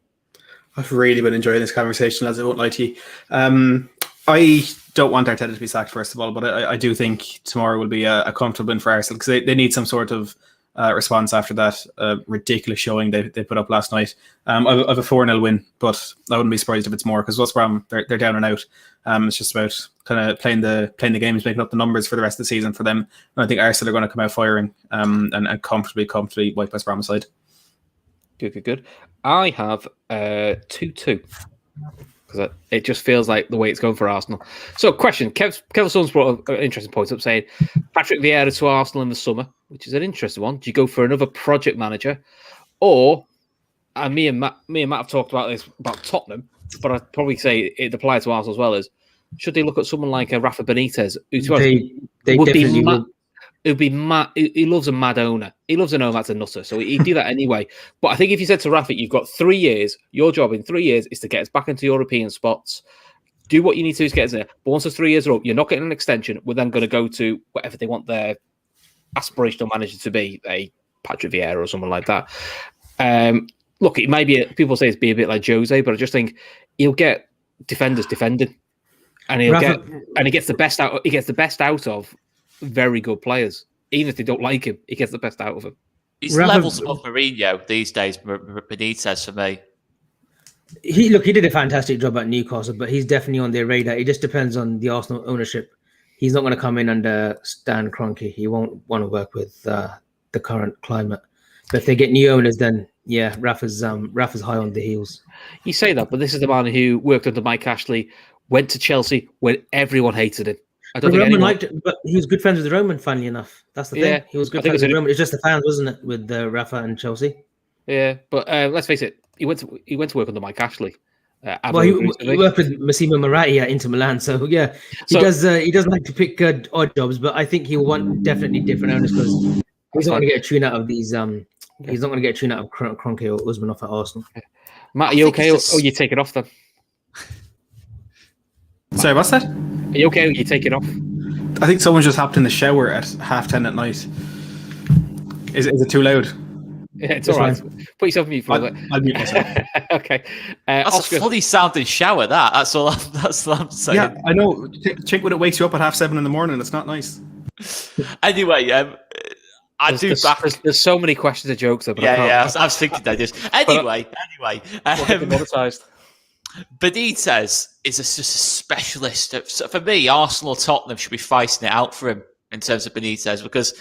I've really been enjoying this conversation, as I won't lie to you. I don't want Arteta to be sacked, first of all, but I do think tomorrow will be a comfortable win for Arsenal, because they need some sort of response after that ridiculous showing they put up last night. I have a 4-0 win, but I wouldn't be surprised if it's more, because West Brom, they're down and out. It's just about kind of playing the games, making up the numbers for the rest of the season for them. And I think Arsenal are going to come out firing and comfortably wipe West Brom aside. Good. I have 2-2. Because it just feels like the way it's going for Arsenal. So, question. Kev Sons brought an interesting point up, saying Patrick Vieira to Arsenal in the summer, which is an interesting one. Do you go for another project manager? Or, me and Matt have talked about this about Tottenham, but I'd probably say it applies to Arsenal as well. As should they look at someone like a Rafa Benitez, who would be mad? It'd be mad. He loves a mad owner. He loves a know that's a nutter, so he'd do that anyway. But I think if you said to Rafa, you've got 3 years. Your job in 3 years is to get us back into European spots. Do what you need to do to get us there. But once those 3 years are up, you're not getting an extension. We're then going to go to whatever they want their aspirational manager to be, a Patrick Vieira or someone like that. Look, it may be people say it's be a bit like Jose, but I just think he'll get defenders defending, and he gets the best out. He gets the best out of very good players, even if they don't like him. He gets the best out of them. He's levels above Mourinho these days. Benitez for me. He did a fantastic job at Newcastle, but he's definitely on their radar. It just depends on the Arsenal ownership. He's not going to come in under Stan Kroenke. He won't want to work with the current climate. But if they get new owners, then yeah, Rafa's high on the heels. You say that, but this is the man who worked under Mike Ashley, went to Chelsea when everyone hated him. I don't think Roman anyone liked it, but he was good friends with Roman. Funnily enough, that's the thing. Yeah, he was good friends with Roman. It's just the fans, wasn't it, with Rafa and Chelsea? Yeah, but let's face it, he went to work under Mike Ashley. Well, he worked with Massimo Moratti at Inter Milan, so yeah, he does like to pick odd jobs, but I think he'll want definitely different owners because he's not going to get a tune out of these. He's not going to get a tune out of Kroenke or Usmanov at Arsenal. Matt, are you okay? Or you take it off then? Sorry, what's that? Are you okay? Or you take it off? I think someone just hopped in the shower at 10:30 at night. Is it too loud? Yeah, it's all right. Put yourself on mute for a bit. I'll mute myself. Okay. That's Oscar. A funny sounding shower. That's all I'm saying. Yeah, I know. Chink when it wakes you up at 7:30 in the morning. It's not nice. Anyway, There's so many questions and jokes. But I was thinking that. Anyway. Benitez is just a specialist. For me, Arsenal or Tottenham should be fighting it out for him in terms of Benitez because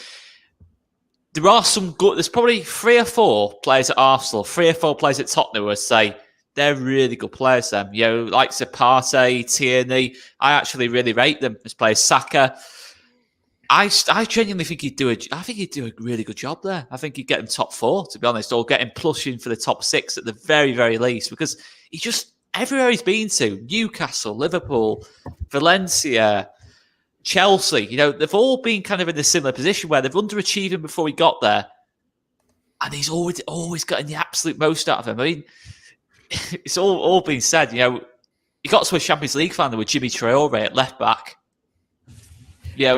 there are some good. There's probably 3 or 4 players at Arsenal, 3 or 4 players at Tottenham who would say they're really good players. Them, like Partey, Tierney. I actually really rate them as players. Saka. I genuinely think he'd do a really good job there. I think he'd get him top 4, to be honest, or get him pushing for the top 6 at the very, very least, because he just everywhere he's been to, Newcastle, Liverpool, Valencia, Chelsea, they've all been kind of in a similar position where they've underachieved him before he got there, and he's always gotten the absolute most out of him. I mean, it's all been said. He got to a Champions League final with Jimmy Traore at left back. Yeah,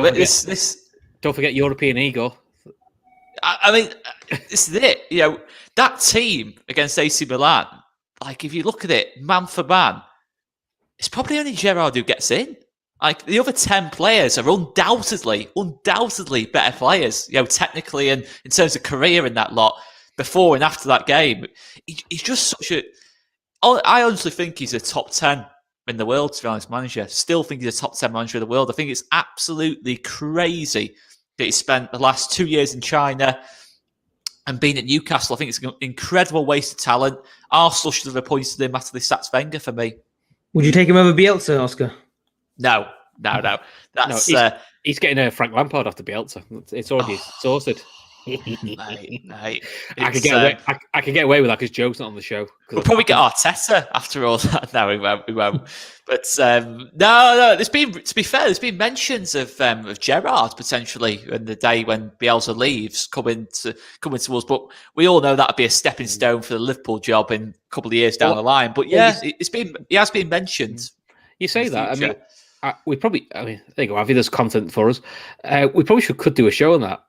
don't forget European ego. I mean, this is it. That team against AC Milan, like if you look at it, man for man, it's probably only Gerrard who gets in. Like the other 10 players are undoubtedly better players, technically and in terms of career in that lot before and after that game. He's just such a. I honestly think he's a top 10 in the world, to be honest, manager. Still think he's a top 10 manager in the world. I think it's absolutely crazy that he spent the last 2 years in China and being at Newcastle. I think it's an incredible waste of talent. Arsenal should have appointed him after they sacked Wenger for me. Would you take him over Bielsa, Oscar? No. He's getting a Frank Lampard after Bielsa. It's already sorted. Mate. I could get away with that because Joe's not on the show. We'll probably get Arteta after all that. No, we won't. But no. To be fair, there's been mentions of Gerrard potentially in the day when Bielsa leaves coming towards. But we all know that'd be a stepping stone for the Liverpool job in a couple of years down the line. But yeah, he has been mentioned. You say that. I mean, there you go. I think there's content for us. We probably could do a show on that.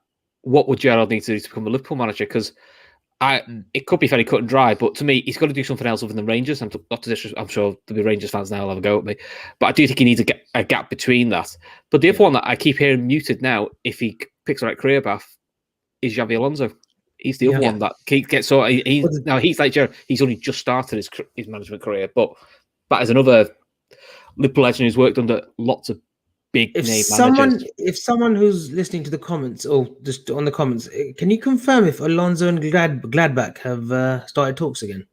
What would Gerrard need to do to become a Liverpool manager? Because it could be very cut and dry, but to me, he's got to do something else other than Rangers. I'm sure there'll be Rangers fans now will have a go at me, but I do think he needs a gap between that. But the other one that I keep hearing muted now, if he picks the right career path, is Javier Alonso. He's the other one that gets so he's like Gerrard. He's only just started his management career, but that is another Liverpool legend who's worked under lots of big name managers. If someone who's listening to the comments or just on the comments, can you confirm if Alonso and Gladbach have started talks again?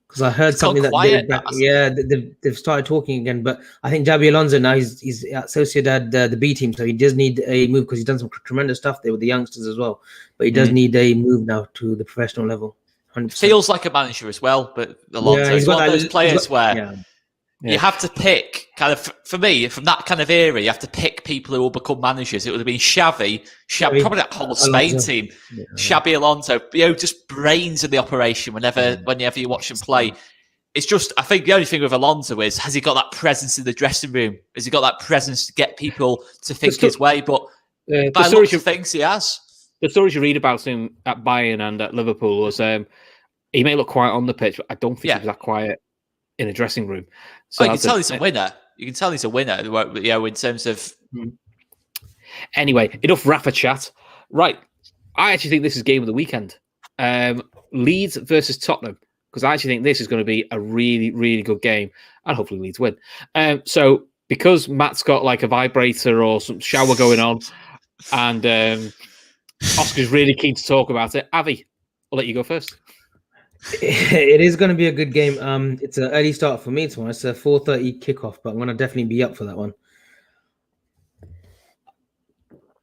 Because I heard something that they've started talking again. But I think Javier Alonso now he's at Sociedad, the B team, so he does need a move because he's done some tremendous stuff there with the youngsters as well. But he does need a move now to the professional level. 100%. Feels like a manager as well, but Alonso is one of those players where you have to pick, kind of, for me, from that kind of era, you have to pick people who will become managers. It would have been Xavi, probably that whole Spain team, Xabi Alonso, just brains in the operation whenever you watch him play. It's just, I think the only thing with Alonso is, has he got that presence in the dressing room? Has he got that presence to get people to think his way? But by lots of things, he has. The stories you read about him at Bayern and at Liverpool was he may look quiet on the pitch, but I don't think he was that quiet in a dressing room. So you can tell he's a winner. You can tell he's a winner, in terms of... Anyway, enough Rafa chat. Right, I actually think this is game of the weekend. Leeds versus Tottenham, because I actually think this is going to be a really, really good game, and hopefully Leeds win. So because Matt's got like a vibrator or some shower going on, and Oscar's really keen to talk about it, Avi, I'll let you go first. It is going to be a good game. It's an early start for me tomorrow. It's a 4:30 kickoff, but I'm going to definitely be up for that one.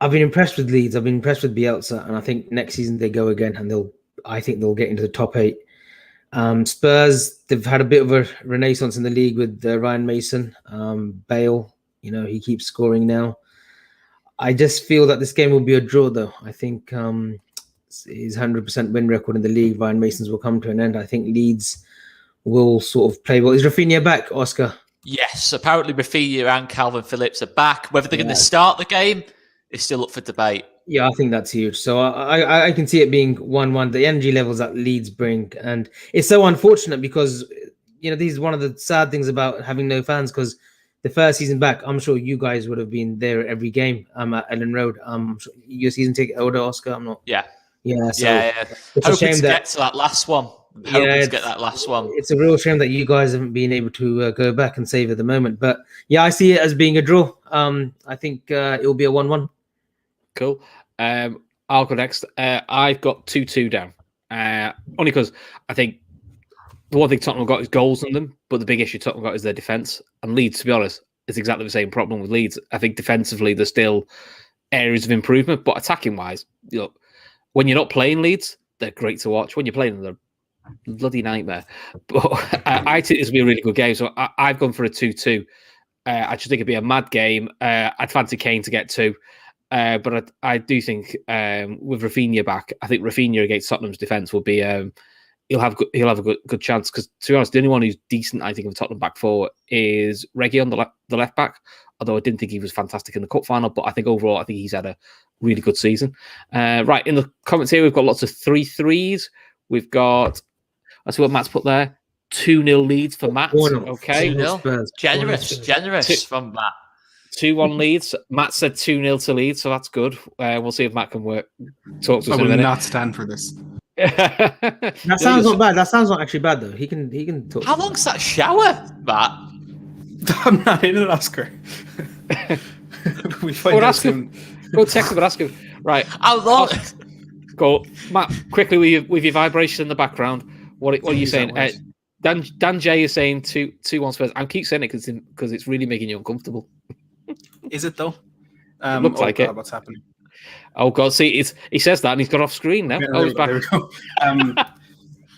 I've been impressed with Leeds. I've been impressed with Bielsa, and I think next season they go again, and I think they'll get into the top 8. Spurs, they've had a bit of a renaissance in the league with Ryan Mason. Bale, he keeps scoring now. I just feel that this game will be a draw, though. I think his 100% win record in the league, Ryan Mason's, will come to an end. I think Leeds will sort of play well. Is Rafinha back, Oscar? Yes, apparently Rafinha and Calvin Phillips are back. Whether they're going to start the game is still up for debate. Yeah, I think that's huge. So I can see it being 1-1. The energy levels that Leeds bring, and it's so unfortunate because this is one of the sad things about having no fans. Because the first season back, I'm sure you guys would have been there every game. At Ellen Road. Sure your season ticket holder, Oscar. I'm not. Yeah. So it's hoping a shame to that get to that last one. Hoping to get that last one. It's a real shame that you guys haven't been able to go back and save at the moment. But yeah, I see it as being a draw. I think it will be a 1-1. Cool. I'll go next. I've got 2-2 down. Only because I think the one thing Tottenham got is goals in them, but the big issue Tottenham got is their defence. And Leeds, to be honest, is exactly the same problem with Leeds. I think defensively there's still areas of improvement, but attacking wise, when you're not playing Leeds, they're great to watch. When you're playing them, they're a bloody nightmare. But I think this will be a really good game, so I've gone for a 2-2. I just think it'd be a mad game. I'd fancy Kane to get 2. But I do think with Rafinha back, I think Rafinha against Tottenham's defence will be he'll have a good chance. Because to be honest, the only one who's decent, I think, of Tottenham back four is Reguilon, the left back. Although I didn't think he was fantastic in the cup final, but I think overall, I think he's had a really good season. Right, in the comments here, we've got lots of 3-3s. We've got, let's see what Matt's put there. 2-0 leads for Matt. Okay, 2-0. Generous from Matt. 2-1 Leeds. Matt said 2-0 to Leeds, so that's good. We'll see if Matt can talk to us I in a will minute. not stand for this. That sounds not bad. That sounds not actually bad though. He can talk. How long's that shower, Matt? I'm not in it, Oscar. We find out soon. Go text him and ask him. Right. How long? Go, Matt. Quickly with your vibration in the background. What are you saying? Dan J is saying 2-1 Spurs. I keep saying it because it's really making you uncomfortable. Is it though? Looks like God, it. What's happening? Oh God! See, he says that and he's got off screen now. Yeah, he's back. There we go.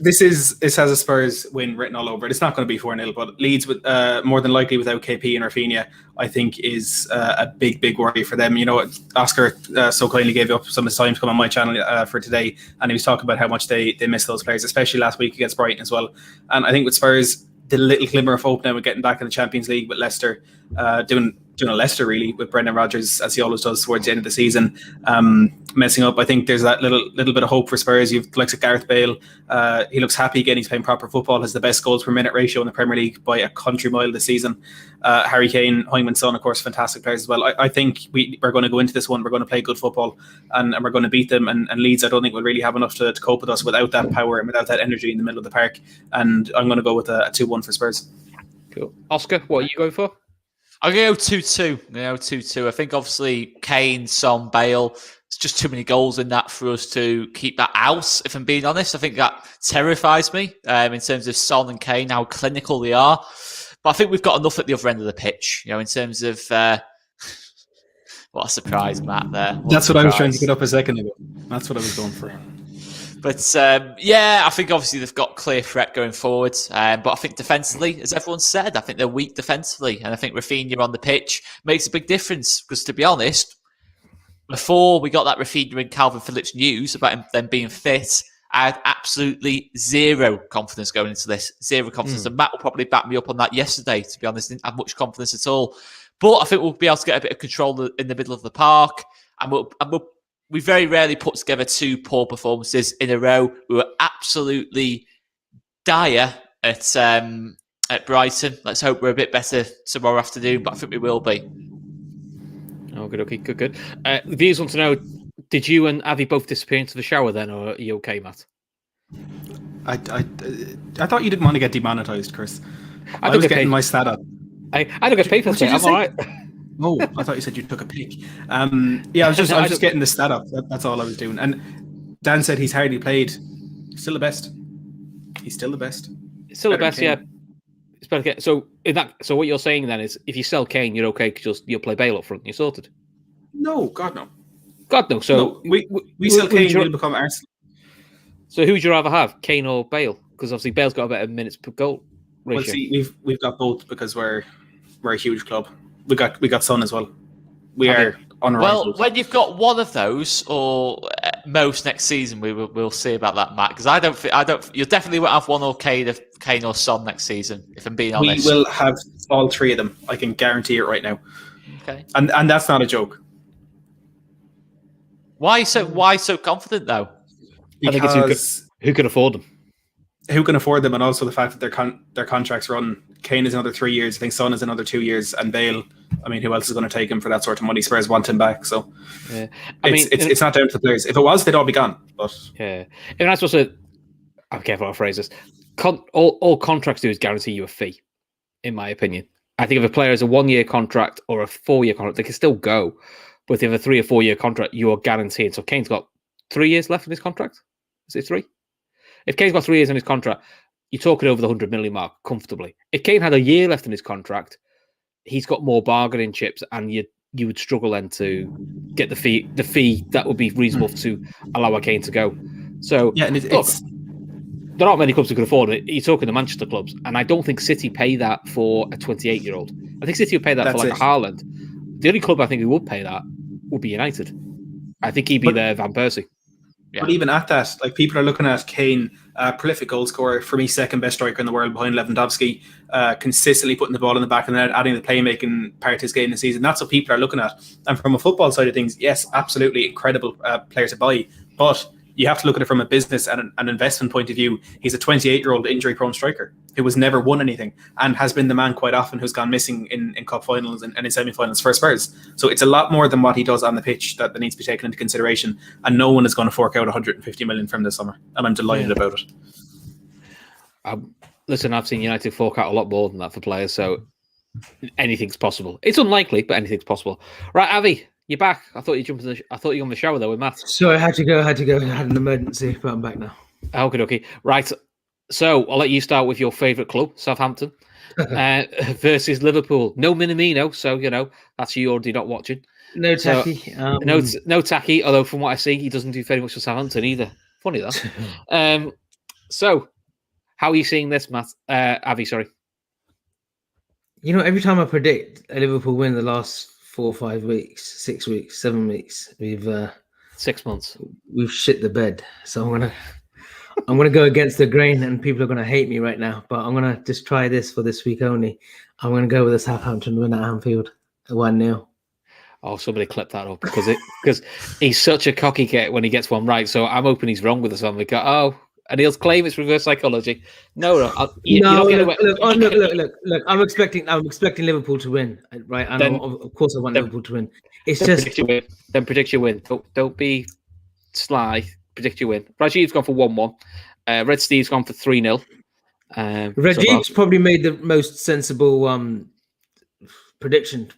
This has a Spurs win written all over it. It's not going to be 4-0, but Leeds with more than likely without KP and Rafinha, I think is a big worry for them. You know, Oscar so kindly gave up some of his time to come on my channel for today, and he was talking about how much they miss those players, especially last week against Brighton as well. And I think with Spurs, the little glimmer of hope now with getting back in the Champions League with Leicester, doing a Leicester really with Brendan Rodgers as he always does towards the end of the season, messing up. I think there's that little bit of hope for Spurs. You've likes of Gareth Bale. He looks happy again. He's playing proper football. Has the best goals per minute ratio in the Premier League by a country mile this season. Harry Kane, Heung-Min Son, of course, fantastic players as well. I think we're going to go into this one. We're going to play good football and we're going to beat them. And Leeds, I don't think will really have enough to cope with us without that power and without that energy in the middle of the park. And I'm going to go with a 2-1 for Spurs. Cool. Oscar, what are you going for? I'm going to go 2-2. I think obviously Kane, Son, Bale, it's just too many goals in that for us to keep that out, if I'm being honest. I think that terrifies me in terms of Son and Kane, how clinical they are. But I think we've got enough at the other end of the pitch, in terms of... what a surprise, Matt, there. That's what I was trying to get up a second ago. That's what I was going for. But yeah, I think obviously they've got clear threat going forward. But I think defensively, as everyone said, I think they're weak defensively. And I think Rafinha on the pitch makes a big difference. Because to be honest, before we got that Rafinha and Calvin Phillips news about them being fit, I had absolutely zero confidence going into this. Zero confidence. And Matt will probably back me up on that yesterday, to be honest. Didn't have much confidence at all. But I think we'll be able to get a bit of control in the middle of the park. And we very rarely put together two poor performances in a row. We were absolutely dire at Brighton. Let's hope we're a bit better tomorrow afternoon, but I think we will be. Oh, good. Okay, good. The viewers want to know, did you and Avi both disappear into the shower then, or are you okay, Matt? I thought you didn't want to get demonetized, Chris. I was getting my stat up. I don't get paid for this. I'm all right. Oh, I thought you said you took a peek. Yeah, I was just getting the stat up. That's all I was doing. And Dan said he's hardly played. Still the best. He's still the best. Still the best, yeah. It's better. So what you're saying then is, if you sell Kane, you're okay because you'll play Bale up front. You're sorted. No, God no. God no. So no, we sell Kane, we'll become Arsenal. So who would you rather have, Kane or Bale? Because obviously Bale's got a better minutes per goal ratio. Well, see, we've got both because we're a huge club. We got Son as well. We are unrivaled. Well, when you've got one of those, or most next season, we'll see about that, Matt. Because I don't. You definitely won't have one or Kane or Son next season. If I'm being honest, we will have all three of them. I can guarantee it right now. Okay, and that's not a joke. Why so confident though? Because I think it's who can afford them. Who can afford them, and also the fact that their contracts run. Kane is another 3 years. I think Son is another 2 years, and Bale. I mean, who else is going to take him for that sort of money? Spurs want him back, so yeah. It's not down to the players. If it was, they'd all be gone. But yeah, and that's also. I'm careful how I phrase this. All contracts do is guarantee you a fee, in my opinion. I think if a player has a 1 year contract or a 4 year contract, they can still go. But if you have a 3 or 4 year contract, you are guaranteed. So Kane's got 3 years left in his contract. Is it 3? If Kane's got 3 years in his contract, you're talking over the 100 million mark comfortably. If Kane had a year left in his contract, he's got more bargaining chips, and you would struggle then to get the fee that would be reasonable to allow a Kane to go. So yeah, and it's there aren't many clubs who can afford it. You're talking the Manchester clubs, and I don't think City pay that for a 28-year-old. I think City would pay that for like a Haaland. The only club I think who would pay that would be United. I think he'd be their Van Persie. Yeah. But even at that, like, people are looking at Kane, prolific goal scorer, for me, second best striker in the world behind Lewandowski, consistently putting the ball in the back of the net, adding the playmaking part to his game this season. That's what people are looking at. And from a football side of things, yes, absolutely incredible player to buy. But you have to look at it from a business and an investment point of view. He's a 28-year-old injury-prone striker who has never won anything and has been the man quite often who's gone missing in cup finals and in semi-finals for Spurs. So it's a lot more than what he does on the pitch that needs to be taken into consideration. And no one is going to fork out 150 million from this summer. And I'm delighted about it. Listen, I've seen United fork out a lot more than that for players. So anything's possible. It's unlikely, but anything's possible. Right, Avi. You're back. I thought you were on the shower though with Matt. So I had to go. I had an emergency, but I'm back now. Okay. Right. So I'll let you start with your favourite club, Southampton, versus Liverpool. No Minamino, so that's you already not watching. No Tacky. No Tacky. Although from what I see, he doesn't do very much for Southampton either. Funny that. So how are you seeing this, Matt? Avi, sorry. Every time I predict a Liverpool win the last 4 or 5 weeks, 6 weeks, 7 weeks, we've 6 months. We've shit the bed. So I'm gonna go against the grain, and people are gonna hate me right now. But I'm gonna just try this for this week only. I'm gonna go with the Southampton win at Anfield, 1-0. Oh, somebody clip that up because he's such a cocky git when he gets one right. So I'm hoping he's wrong with us. And and he'll claim it's reverse psychology. No. Look. I'm expecting Liverpool to win, right? And of course, I want Liverpool to win. It's just predict your win. Don't be sly. Predict your win. Rajiv's gone for 1-1. Red Steve's gone for 3-0. Rajiv's probably made the most sensible prediction.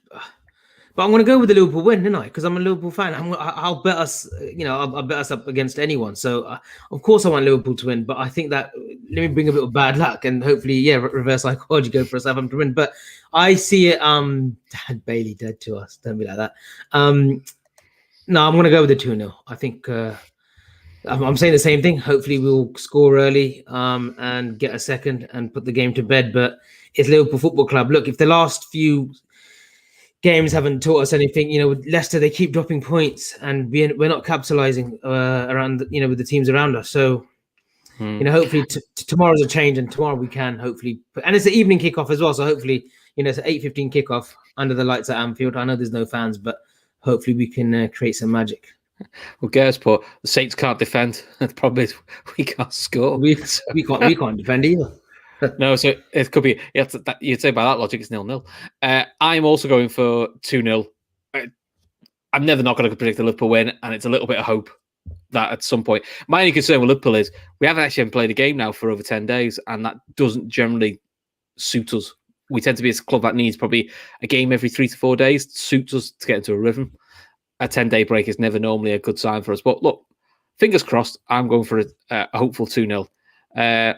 But I'm going to go with the Liverpool win, didn't I? Because I'm a Liverpool fan. I'll bet us, I'll bet us up against anyone. So, of course, I want Liverpool to win. But I think that let me bring a bit of bad luck and hopefully, reverse psychology, go for a Southampton win. But I see it. Bailey dead to us. Don't be like that. No, I'm going to go with the 2-0. I think I'm saying the same thing. Hopefully, we'll score early and get a second and put the game to bed. But it's Liverpool Football Club. Look, if the last few games haven't taught us anything, with Leicester, they keep dropping points, and we're not capitalising around, with the teams around us. So, hopefully tomorrow's a change, and tomorrow we can hopefully. And it's an evening kickoff as well, so hopefully, it's an 8:15 kickoff under the lights at Anfield. I know there's no fans, but hopefully we can create some magic. Well, Gers put the Saints can't defend. The problem is we can't score. We can't defend either. No, so it could be. You'd say by that logic, it's 0-0. I'm also going for 2-0. I'm never not going to predict a Liverpool win, and it's a little bit of hope that at some point. My only concern with Liverpool is we haven't actually played a game now for over 10 days, and that doesn't generally suit us. We tend to be a club that needs probably a game every 3 to 4 days. It suits us to get into a rhythm. A 10-day break is never normally a good sign for us. But look, fingers crossed, I'm going for a hopeful 2-0.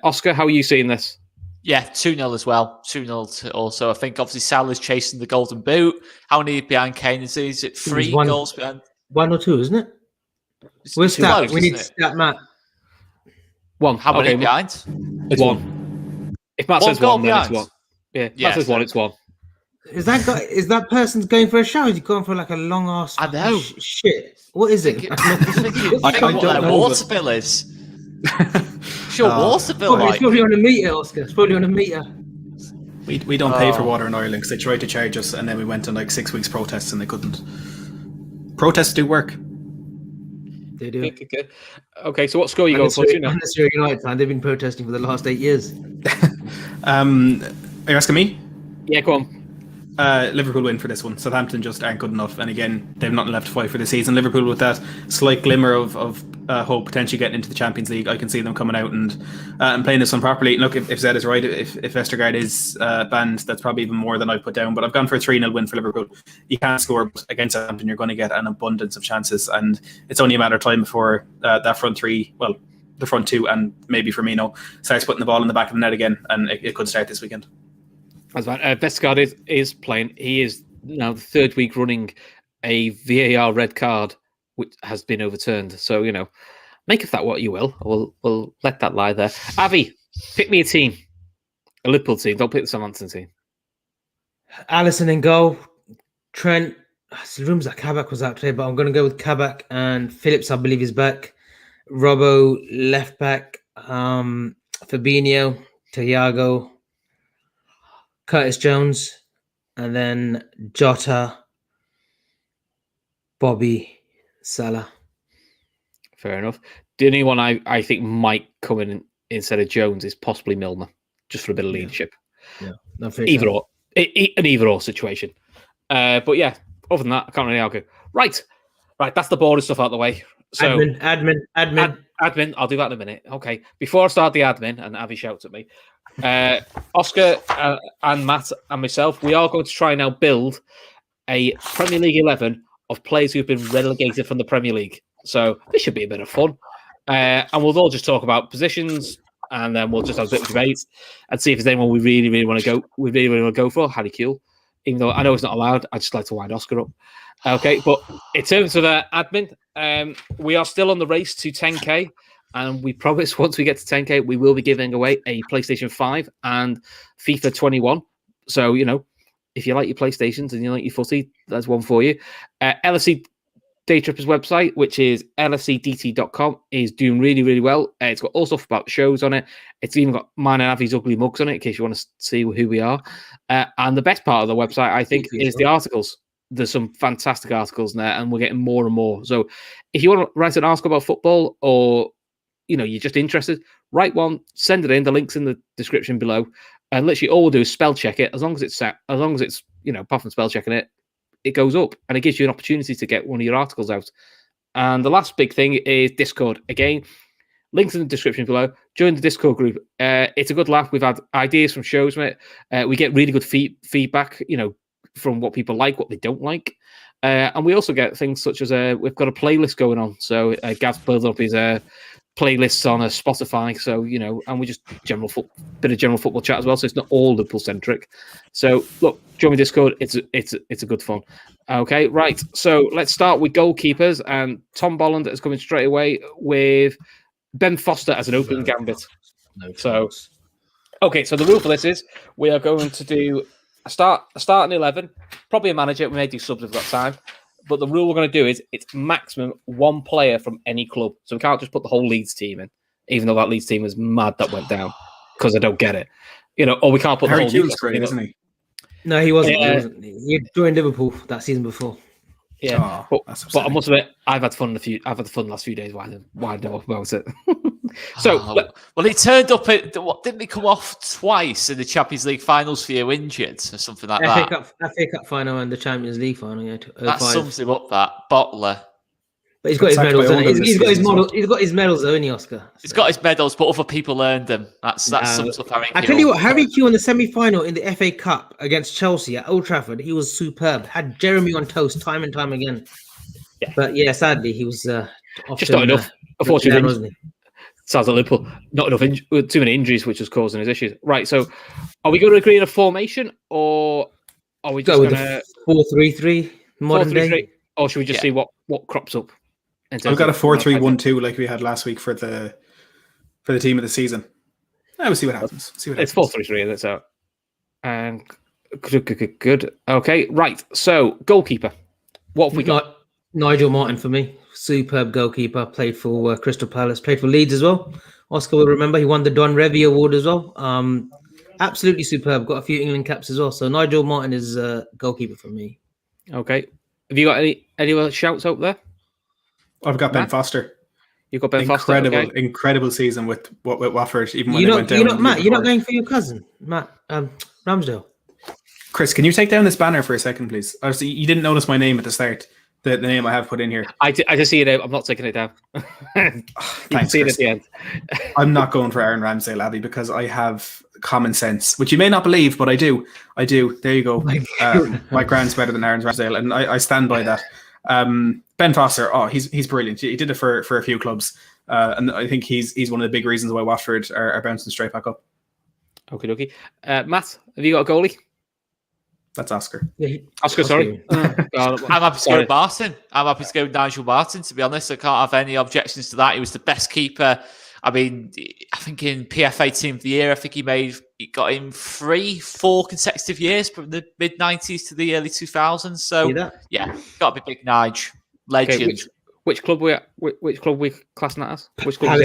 Oscar, how are you seeing this? Yeah, 2-0 as well. 2-0 also. I think obviously Salah's chasing the golden boot. How many behind Kane is he? Is it 3 goals behind? 1 or 2, isn't it? We need stat, Matt. 1. How many behind? It's 1. If Matt says 1, then it's 1. Yeah, Matt says 1, it's 1. Is that person's going for a shower? Is he going for like a long ass? I know. Shit. What is it? I don't know what their water bill is. Sure, water bill. It's probably on a meter, Oscar. It's probably on a meter. We don't pay for water in Ireland because they tried to charge us, and then we went on like 6 weeks protests and they couldn't. Protests do work. They do. Okay, so what score are you going for? Unless you're a United fan, they've been protesting for the last 8 years. Are you asking me? Yeah, go on. Liverpool win for this one. Southampton just aren't good enough, and again, they've nothing left to fight for the season. Liverpool with that slight glimmer of hope, potentially getting into the Champions League. I can see them coming out and playing this one properly. Look, if Zed is right, if Vestergaard is banned, that's probably even more than I've put down. But I've gone for a 3-0 win for Liverpool. You can't score against Southampton, you're going to get an abundance of chances, and it's only a matter of time before that front three, well, the front two, and maybe Firmino starts putting the ball in the back of the net again, and it could start this weekend. That's right. Vestergaard is playing. He is now the 3rd week running a VAR red card, which has been overturned. So, make of that what you will. We'll let that lie there. Avi, pick me a team. A Liverpool team. Don't pick the Southampton team. Alisson in goal. Trent. The rumours that Kabak was out today, but I'm going to go with Kabak, and Phillips, I believe, is back. Robbo, left back. Fabinho, Thiago, Curtis Jones, and then Jota, Bobby, Salah. Fair enough. The only one I think might come in instead of Jones is possibly Milner, just for a bit of leadership. Yeah, either or, an either or situation. But yeah, other than that, I can't really argue. Right. That's the boring stuff out of the way. So admin. I'll do that in a minute. Okay. Before I start the admin, and Avi shouts at me, Oscar and Matt and myself, we are going to try now build a Premier League 11 of players who've been relegated from the Premier League. So this should be a bit of fun. And we'll all just talk about positions, and then we'll just have a bit of debate and see if there's anyone we really want to go. We really want to go for Harry Kewell, even though I know it's not allowed. I just like to wind Oscar up. Okay, but in terms of admin, we are still on the race to 10k. And we promise once we get to 10k, we will be giving away a PlayStation 5 and FIFA 21. So, if you like your PlayStations and you like your footy, that's one for you. LFC Daytrippers website, which is lfcdt.com, is doing really, really well. It's got all stuff about shows on it. It's even got mine and Avi's ugly mugs on it, in case you want to see who we are. And the best part of the website, I think, is the articles. There's some fantastic articles in there, and we're getting more and more. So if you want to write an article about football, or you're just interested, write one, send it in. The link's in the description below. And literally all we'll do is spell check it. As long as it's apart from spell checking it, it goes up, and it gives you an opportunity to get one of your articles out. And the last big thing is Discord. Again, links in the description below. Join the Discord group. It's a good laugh. We've had ideas from shows from it. We get really good feedback, from what people like, what they don't like. And we also get things such as we've got a playlist going on. So Gav's building up his playlists on a Spotify, so and we just bit of general football chat as well. So it's not all Liverpool centric. So look, join my Discord. It's a good fun. Okay, right. So let's start with goalkeepers, and Tom Bolland is coming straight away with Ben Foster as an opening gambit. So the rule for this is we are going to do a starting 11, probably a manager. We may do subs if we've got time. But the rule we're going to do is it's maximum one player from any club. So we can't just put the whole Leeds team in, even though that Leeds team was mad that went down, because I don't get it. Or we can't put Harry the whole Kewell's great, isn't he? No, he wasn't. He wasn't. He joined Liverpool that season before. Yeah, but I must admit, I've had fun the last few days. Why know about it? So, well, he turned up at didn't he come off twice in the Champions League finals for you injured or something like that? FA Cup final and the Champions League final. Yeah, that sums him up. That Bottler. But he's got his medals. He's got his medals, only Oscar. So. He's got his medals, but other people earned them. That sums up Harry Kewell. I tell you what, Harry Kewell in the semi-final in the FA Cup against Chelsea at Old Trafford, he was superb. Had Jeremy on toast time and time again. Yeah. But sadly, he was just not enough. Unfortunately, wasn't he? Sounds like Liverpool. Not enough. Too many injuries, which was causing his issues. Right. So, are we going to agree on a formation, or are we just going to 4-3-3 modern day, or should we just see what crops up? I've got a 4-3-1-2 like we had last week for the team of the season. We'll see what happens. It's 4-3-3, that's out. And good. Okay, right. So goalkeeper. What have we got? Nigel Martin for me. Superb goalkeeper. Played for Crystal Palace. Played for Leeds as well. Oscar will remember he won the Don Revie Award as well. Absolutely superb. Got a few England caps as well. So Nigel Martin is goalkeeper for me. Okay. Have you got any other shouts out there? I've got Ben Foster. You've got Ben Foster. Incredible season with Watford, even when they went down. Matt, you're not going for your cousin, Matt Ramsdale. Chris, can you take down this banner for a second, please? Obviously, you didn't notice my name at the start. The name I have put in here. I just see it out. I'm not taking it down. You can see it at the end. I'm not going for Aaron Ramsdale, Abby, because I have common sense, which you may not believe, but I do. There you go. My grand's better than Aaron Ramsdale, and I stand by that. Ben Foster, he's brilliant. He did it for a few clubs, and I think he's one of the big reasons why Watford are bouncing straight back up. Okay. Matt, have you got a goalie? That's Oscar. Yeah, Oscar, sorry. I'm happy to go Barton. I'm happy to go Nigel Barton, to be honest. I can't have any objections to that. He was the best keeper. I mean, I think in PFA Team of the Year, I think he got in 3-4 consecutive years from the mid-90s to the early 2000s. So, yeah, got to be big Nige. Legend. Okay, which club we classing that as? Which club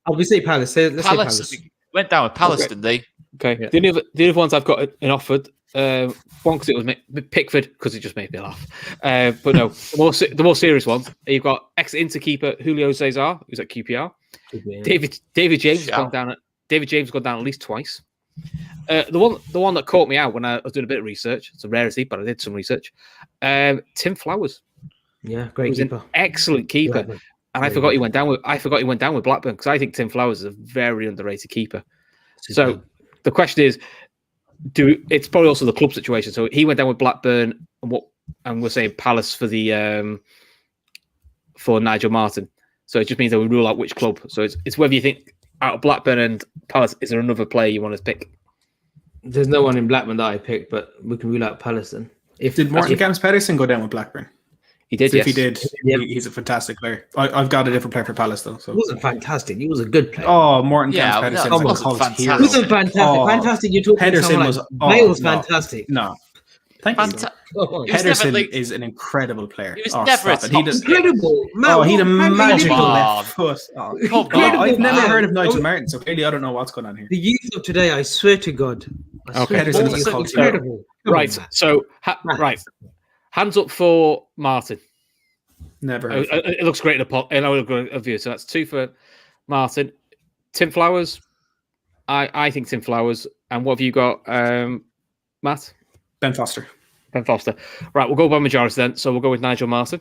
obviously Palace. Let's say Palace. Went down with Palace, didn't they? Okay. Yeah. The other ones I've got in offered. One because it was Pickford because it just made me laugh. But no, the more serious ones. You've got ex-Inter keeper Julio Cesar, who's at QPR. Yeah. David James gone down at least twice. The one that caught me out when I was doing a bit of research. It's a rarity, but I did some research. Tim Flowers. Yeah, great keeper. An excellent keeper. Blackburn. And I forgot he went down with Blackburn because I think Tim Flowers is a very underrated keeper. So the question is, it's probably also the club situation. So he went down with Blackburn, and we're saying Palace for the for Nigel Martin. So it just means that we rule out which club. So it's whether you think out of Blackburn and Palace, is there another player you want to pick? There's no one in Blackburn that I picked, but we can rule out Palace then. Did Morten Gams Pedersen go down with Blackburn? He did, yes. If he did, he's a fantastic player. I've got a different player for Palace, though. So. He wasn't fantastic. He was a good player. Oh, Morten Gams Pedersen was a cult hero. He wasn't fantastic. Fantastic, you're talking Pedersen was Bale's fantastic. No. Thank you. Pedersen is an incredible player. He was never incredible. He had a magical left foot. I've never heard of Nigel Martin, so clearly I don't know what's going on here. The youth of today, I swear to God. Pedersen is a cult hero. Right, so, hands up for Martin. Never. It looks great in a view. So that's 2 for Martin. Tim Flowers. I think Tim Flowers. And what have you got, Matt? Ben Foster. Right, we'll go by majority then. So we'll go with Nigel Martin.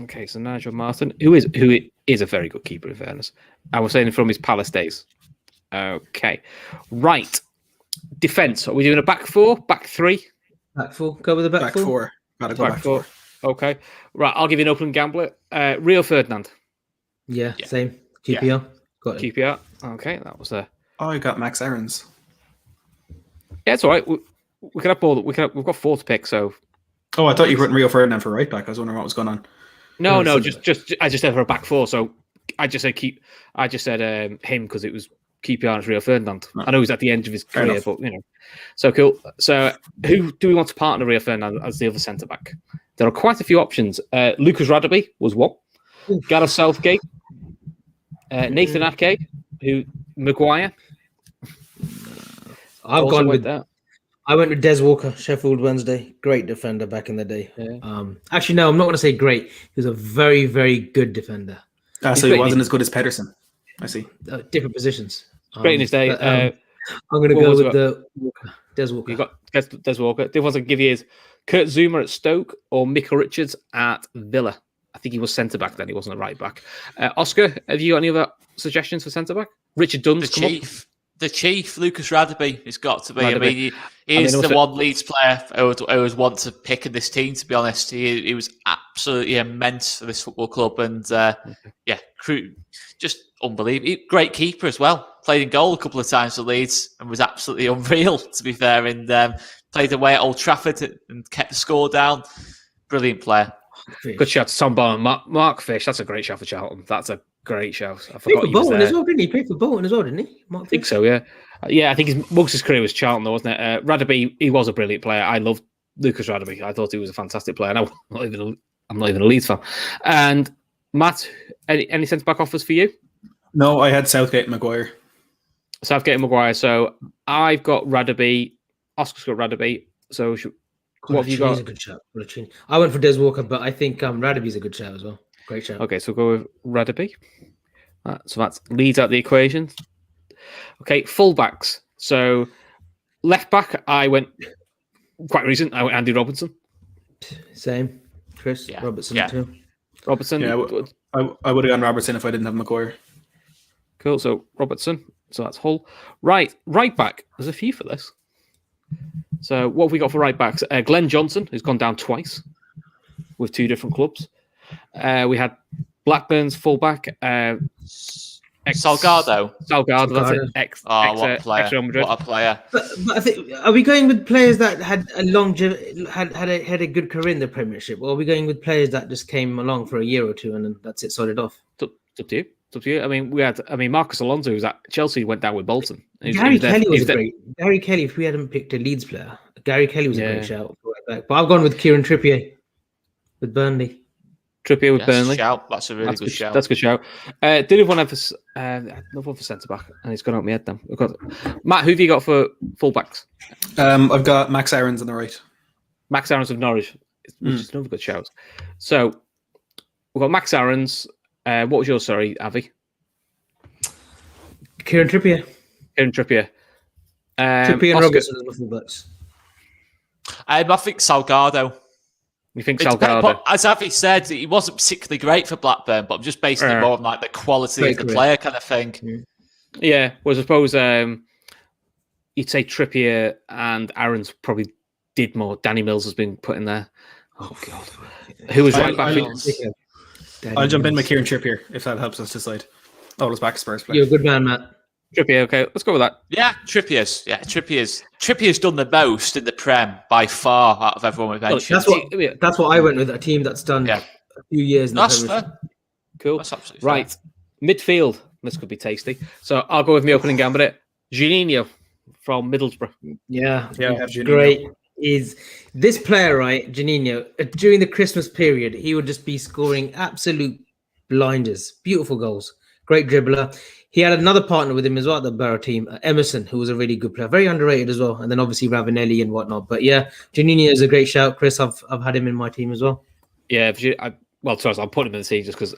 Okay, so Nigel Martin, who is a very good keeper, in fairness. I was saying from his Palace days. Okay, right. Defense. Are we doing a back 4, back 3? Back 4. Go with the back 4. Gotta go back 4. Okay. Right, I'll give you an opening gambler. Rio Ferdinand. Yeah, same. QPR. Got it. QPR. Okay, that was a. I got Max Aarons. Yeah, it's all right. We can have all. We've got 4 to pick. So. Oh, I thought you were putting Rio Ferdinand for right back. I was wondering what was going on. No, just I just said for a back 4. So I just said him because it was QPR and Rio Ferdinand. I know he's at the end of his career, but so cool. So who do we want to partner Rio Ferdinand as the other centre back? There are quite a few options. Lucas Radebe was one. Gareth Southgate, Nathan Ake, Maguire. I've gone with that. I went with Des Walker, Sheffield Wednesday. Great defender back in the day. Yeah. Actually, no, I'm not going to say great. He was a very, very good defender. So he wasn't as good as Pedersen. I see. Different positions. Great in his day. I'm going to go with Des Walker. You got Des Walker. The ones I give you is Kurt Zuma at Stoke or Michael Richards at Villa. I think he was centre back then. He wasn't a right back. Oscar, have you got any other suggestions for centre back? Richard Dunn's the chief, Lucas Radebe, has got to be. Radebe. I mean, he is the one Leeds player I would want to pick in this team, to be honest. He was absolutely immense for this football club. And just unbelievable. Great keeper as well. Played in goal a couple of times for Leeds and was absolutely unreal, to be fair. And played away at Old Trafford and kept the score down. Brilliant player. Good shout to Tom Bond. Mark Fish, that's a great shout for Charlton. That's a great shout. I forgot he was there. As well, didn't he? Played for Bolton as well, didn't he? I think so, yeah. Yeah, I think most of his career was Charlton, though, wasn't it? Radebe, he was a brilliant player. I loved Lucas Radebe. I thought he was a fantastic player. And I'm not even a Leeds fan. And Matt, any centre-back offers for you? No, I had Southgate and Maguire. Southgate and Maguire. So I've got Radebe. Oscar's got Radebe. So what have you got? A good shout. I went for Des Walker, but I think Radebe's a good shout as well. Great shout. Okay, so we'll go with Radebe. So that's Leeds out the equation. Okay, fullbacks. So left back, I went quite recent. I went Andy Robertson. Same. Chris Robertson too. Robertson. Yeah, I would have gone Robertson if I didn't have Maguire. Cool. So Robertson. So that's Hull. Right back. There's a few for this. So what have we got for right backs? Glenn Johnson, who's gone down twice with 2 different clubs. We had Blackburn's fullback. Salgado, that's it. What a player! What a player! But I think, are we going with players that had a had a good career in the Premiership, or are we going with players that just came along for a year or two and then that's it, sorted off? It's up to you. I mean, Marcus Alonso, who's at Chelsea, went down with Bolton. Gary Kelly was great. Gary Kelly, if we hadn't picked a Leeds player, Gary Kelly was a great shout for right back. But I've gone with Kieran Trippier with Burnley. Burnley. That's a really good shout. That's a good shout. Did have one for centre back, and it's gone out my head then. Matt, who have you got for fullbacks? I've got Max Aarons on the right. Max Aarons of Norwich, which is another good shout. So we've got Max Aarons. What was yours? Sorry, Avi. Kieran Trippier. Trippier and Robertson as my fullbacks. I think Salgado. You think Salgado? As Avi said, he wasn't particularly great for Blackburn, but I'm just basing it more on like the quality of the player kind of thing. Yeah, well, I suppose you'd say Trippier and Aarons probably did more. Danny Mills has been put in there. Oh God, who was right back? I'll jump in with Kieran Trippier if that helps us decide. Oh, it's back Spurs player. You're a good man, Matt. Trippier, okay, let's go with that. Yeah, Trippier's done the most in the Prem by far out of everyone we've mentioned. That's what I went with, a team that's done a few years in the fair. Cool. That's absolutely right. Fair. Midfield. This could be tasty. So I'll go with my opening gambit. Juninho from Middlesbrough. Yeah, great. Is this player, right, Juninho, during the Christmas period, he would just be scoring absolute blinders. Beautiful goals. Great dribbler. He had another partner with him as well at the Borough team, Emerson, who was a really good player, very underrated as well. And then obviously Ravanelli and whatnot. But yeah, Juninho is a great shout. Chris, I've had him in my team as well. Yeah, I'll put him in the team just because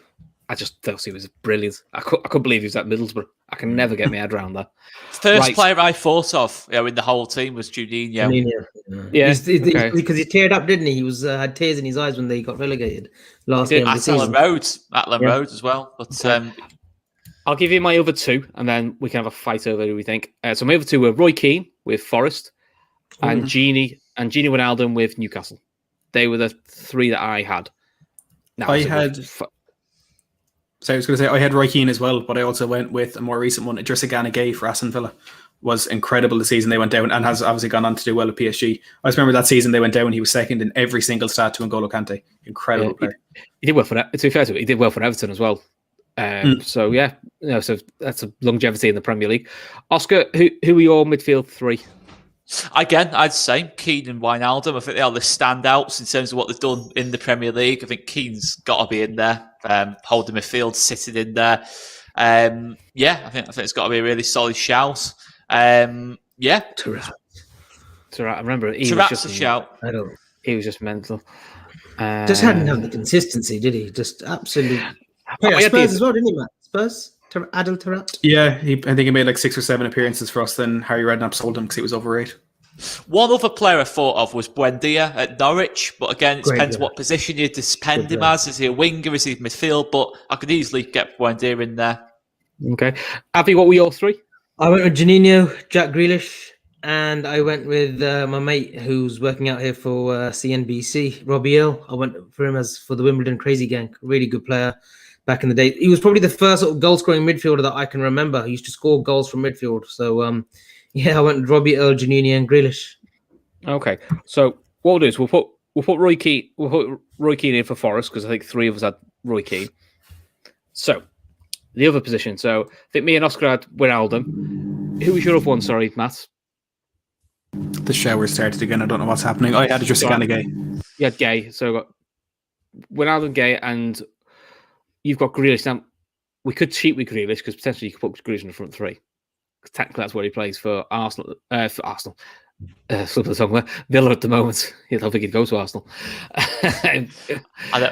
I just thought he was brilliant. I couldn't believe he was at Middlesbrough. I can never get my head around that. First player I thought of in the whole team was Juninho. Yeah, because he teared up, didn't he? He was had tears in his eyes when they got relegated last game of the season. At Ellen Road as well. But I'll give you my other 2, and then we can have a fight over who we think. So my other 2 were Roy Keane with Forest and Gini Wijnaldum with Newcastle. They were the 3 that I had. So I was going to say I had Roy Keane as well, but I also went with a more recent one. Idrissa Gana Gueye for Aston Villa was incredible the season they went down, and has obviously gone on to do well at PSG. I just remember that season they went down. He was second in every single stat to N'Golo Kante. Incredible player. He did well for that. To be fair to him, he did well for Everton as well. So yeah, so that's a longevity in the Premier League. Oscar, who are your midfield three? Again, I'd say Keane and Wijnaldum. I think they are the standouts in terms of what they've done in the Premier League. I think Keane's got to be in there, holding midfield, sitting in there. I think it's got to be a really solid shout. Tarat. I remember he Tarat's was just a shout. He was just mental. Just hadn't had the consistency, did he? Just absolutely. Spurs as well, didn't he, Matt? Spurs? Adel Tarat? Yeah, I think he made like 6 or 7 appearances for us. Then Harry Redknapp sold him because he was overrated. One other player I thought of was Buendia at Norwich, but again, it depends what position you spend him as. Is he a winger? Is he midfield? But I could easily get Buendia in there. Okay. Abby, what were your three? I went with Juninho, Jack Grealish, and I went with my mate who's working out here for CNBC, Robbie Earle. I went for him for the Wimbledon Crazy Gang. Really good player back in the day. He was probably the first sort of goal-scoring midfielder that I can remember. He used to score goals from midfield. So, I went with Robbie Earle, Juninho, and Grealish. Okay. So what we'll do is we'll put Roy Keane. We'll put Roy Keane in for Forest because I think 3 of us had Roy Keane. So the other position. So I think me and Oscar had Wijnaldum. Who was your other one? Sorry, Matt. The shower started again. I don't know what's happening. I had Idrissa Gana Gueye. You had Gueye. So I got Wijnaldum, Gueye, and you've got Grealish. Now we could cheat with Grealish because potentially you could put Grealish in the front 3. Technically, that's where he plays for Arsenal. Villa at the moment. I don't think he'd go to Arsenal.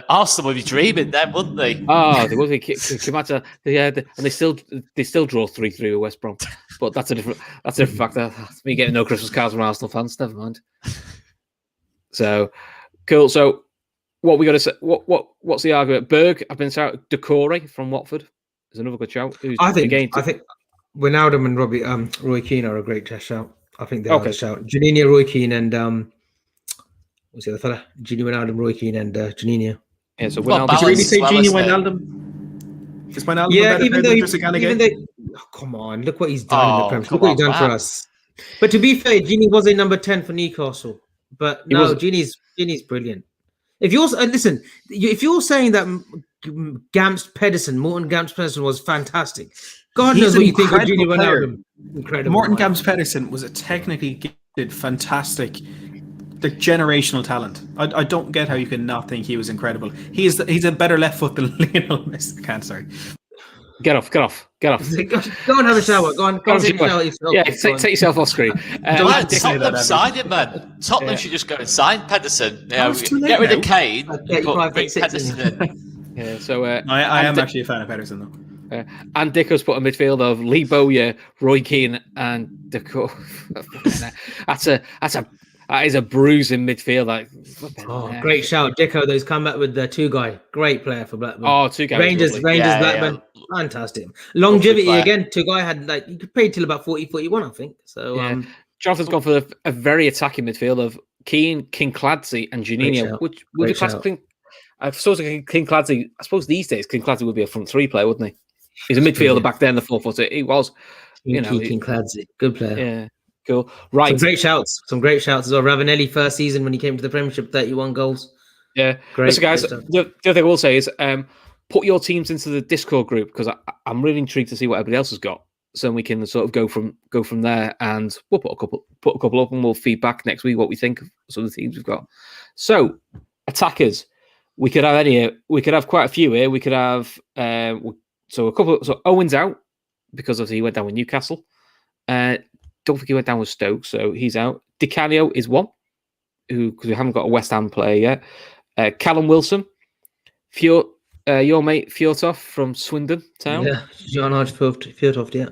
Arsenal would be dreaming then, wouldn't they? Oh, they would be. And they still draw 3-3 with West Brom. But that's a different factor. That's me getting no Christmas cards from Arsenal fans. Never mind. So cool. So what we got to say? What's the argument? Berg. I've been shouting. Decore from Watford is another good shout. I think Wijnaldum and Roy Keane are a great shout. I think they're a shout. Juninho, Roy Keane, and what's the other fella? Wijnaldum, Roy Keane, and Juninho. Yeah, so Did you really say Gini Wijnaldum? Is Wijnaldum even though come on, look what he's done in the Premier. Look what he's done for us. But to be fair, Gini was a number 10 for Newcastle. But no, Gini's brilliant. If you're saying that Morten Gamst Pedersen was fantastic. God knows what you think of Gini Wijnaldum. Incredible. Morten Gamst Pedersen was a technically gifted, fantastic, the generational talent. I don't get how you can not think he was incredible. He's a better left foot than Lionel Messi. I can't, sorry. Get off. Go and have a shower. Go and take a shower yourself. Yeah, take yourself off screen. Tottenham signed him, man. Tottenham should just go and sign Pedersen. Get rid of Kane, bring Pedersen in. Yeah, so I am actually a fan of Pedersen though. And Dicko's put a midfield of Lee Bowyer, Roy Keane, and Dicko. That is a bruising midfield. Great shout, Dicko. Those come back with the 2 guy. Great player for Blackburn. Oh, 2 guys. Rangers, Blackburn. Yeah. Fantastic. Longevity again. 2 guy had you could pay till about 40, 41, I think. So Jonathan's gone for a very attacking midfield of Keane, Kincladze, and Juninho, which would be classic. I suppose Kincladze. I suppose these days Kincladze would be a front 3 player, wouldn't he? He's a midfielder back then, the 4-footer. He was, Kincladze, good player. Yeah, cool. Right, some great shouts as well. Ravanelli first season when he came to the Premiership, 31 goals. Yeah, great. Listen, guys. The other thing I will say is, put your teams into the Discord group because I'm really intrigued to see what everybody else has got, so we can sort of go from there, and we'll put a couple up, and we'll feedback next week what we think of some of the teams we've got. So, attackers, we could have quite a few here. We could have So Owen's out because obviously he went down with Newcastle. Don't think he went down with Stoke, so he's out. Di Canio is one, because we haven't got a West Ham player yet. Callum Wilson, your mate Fjortoft from Swindon Town. Yeah, John Fjortoft, yeah.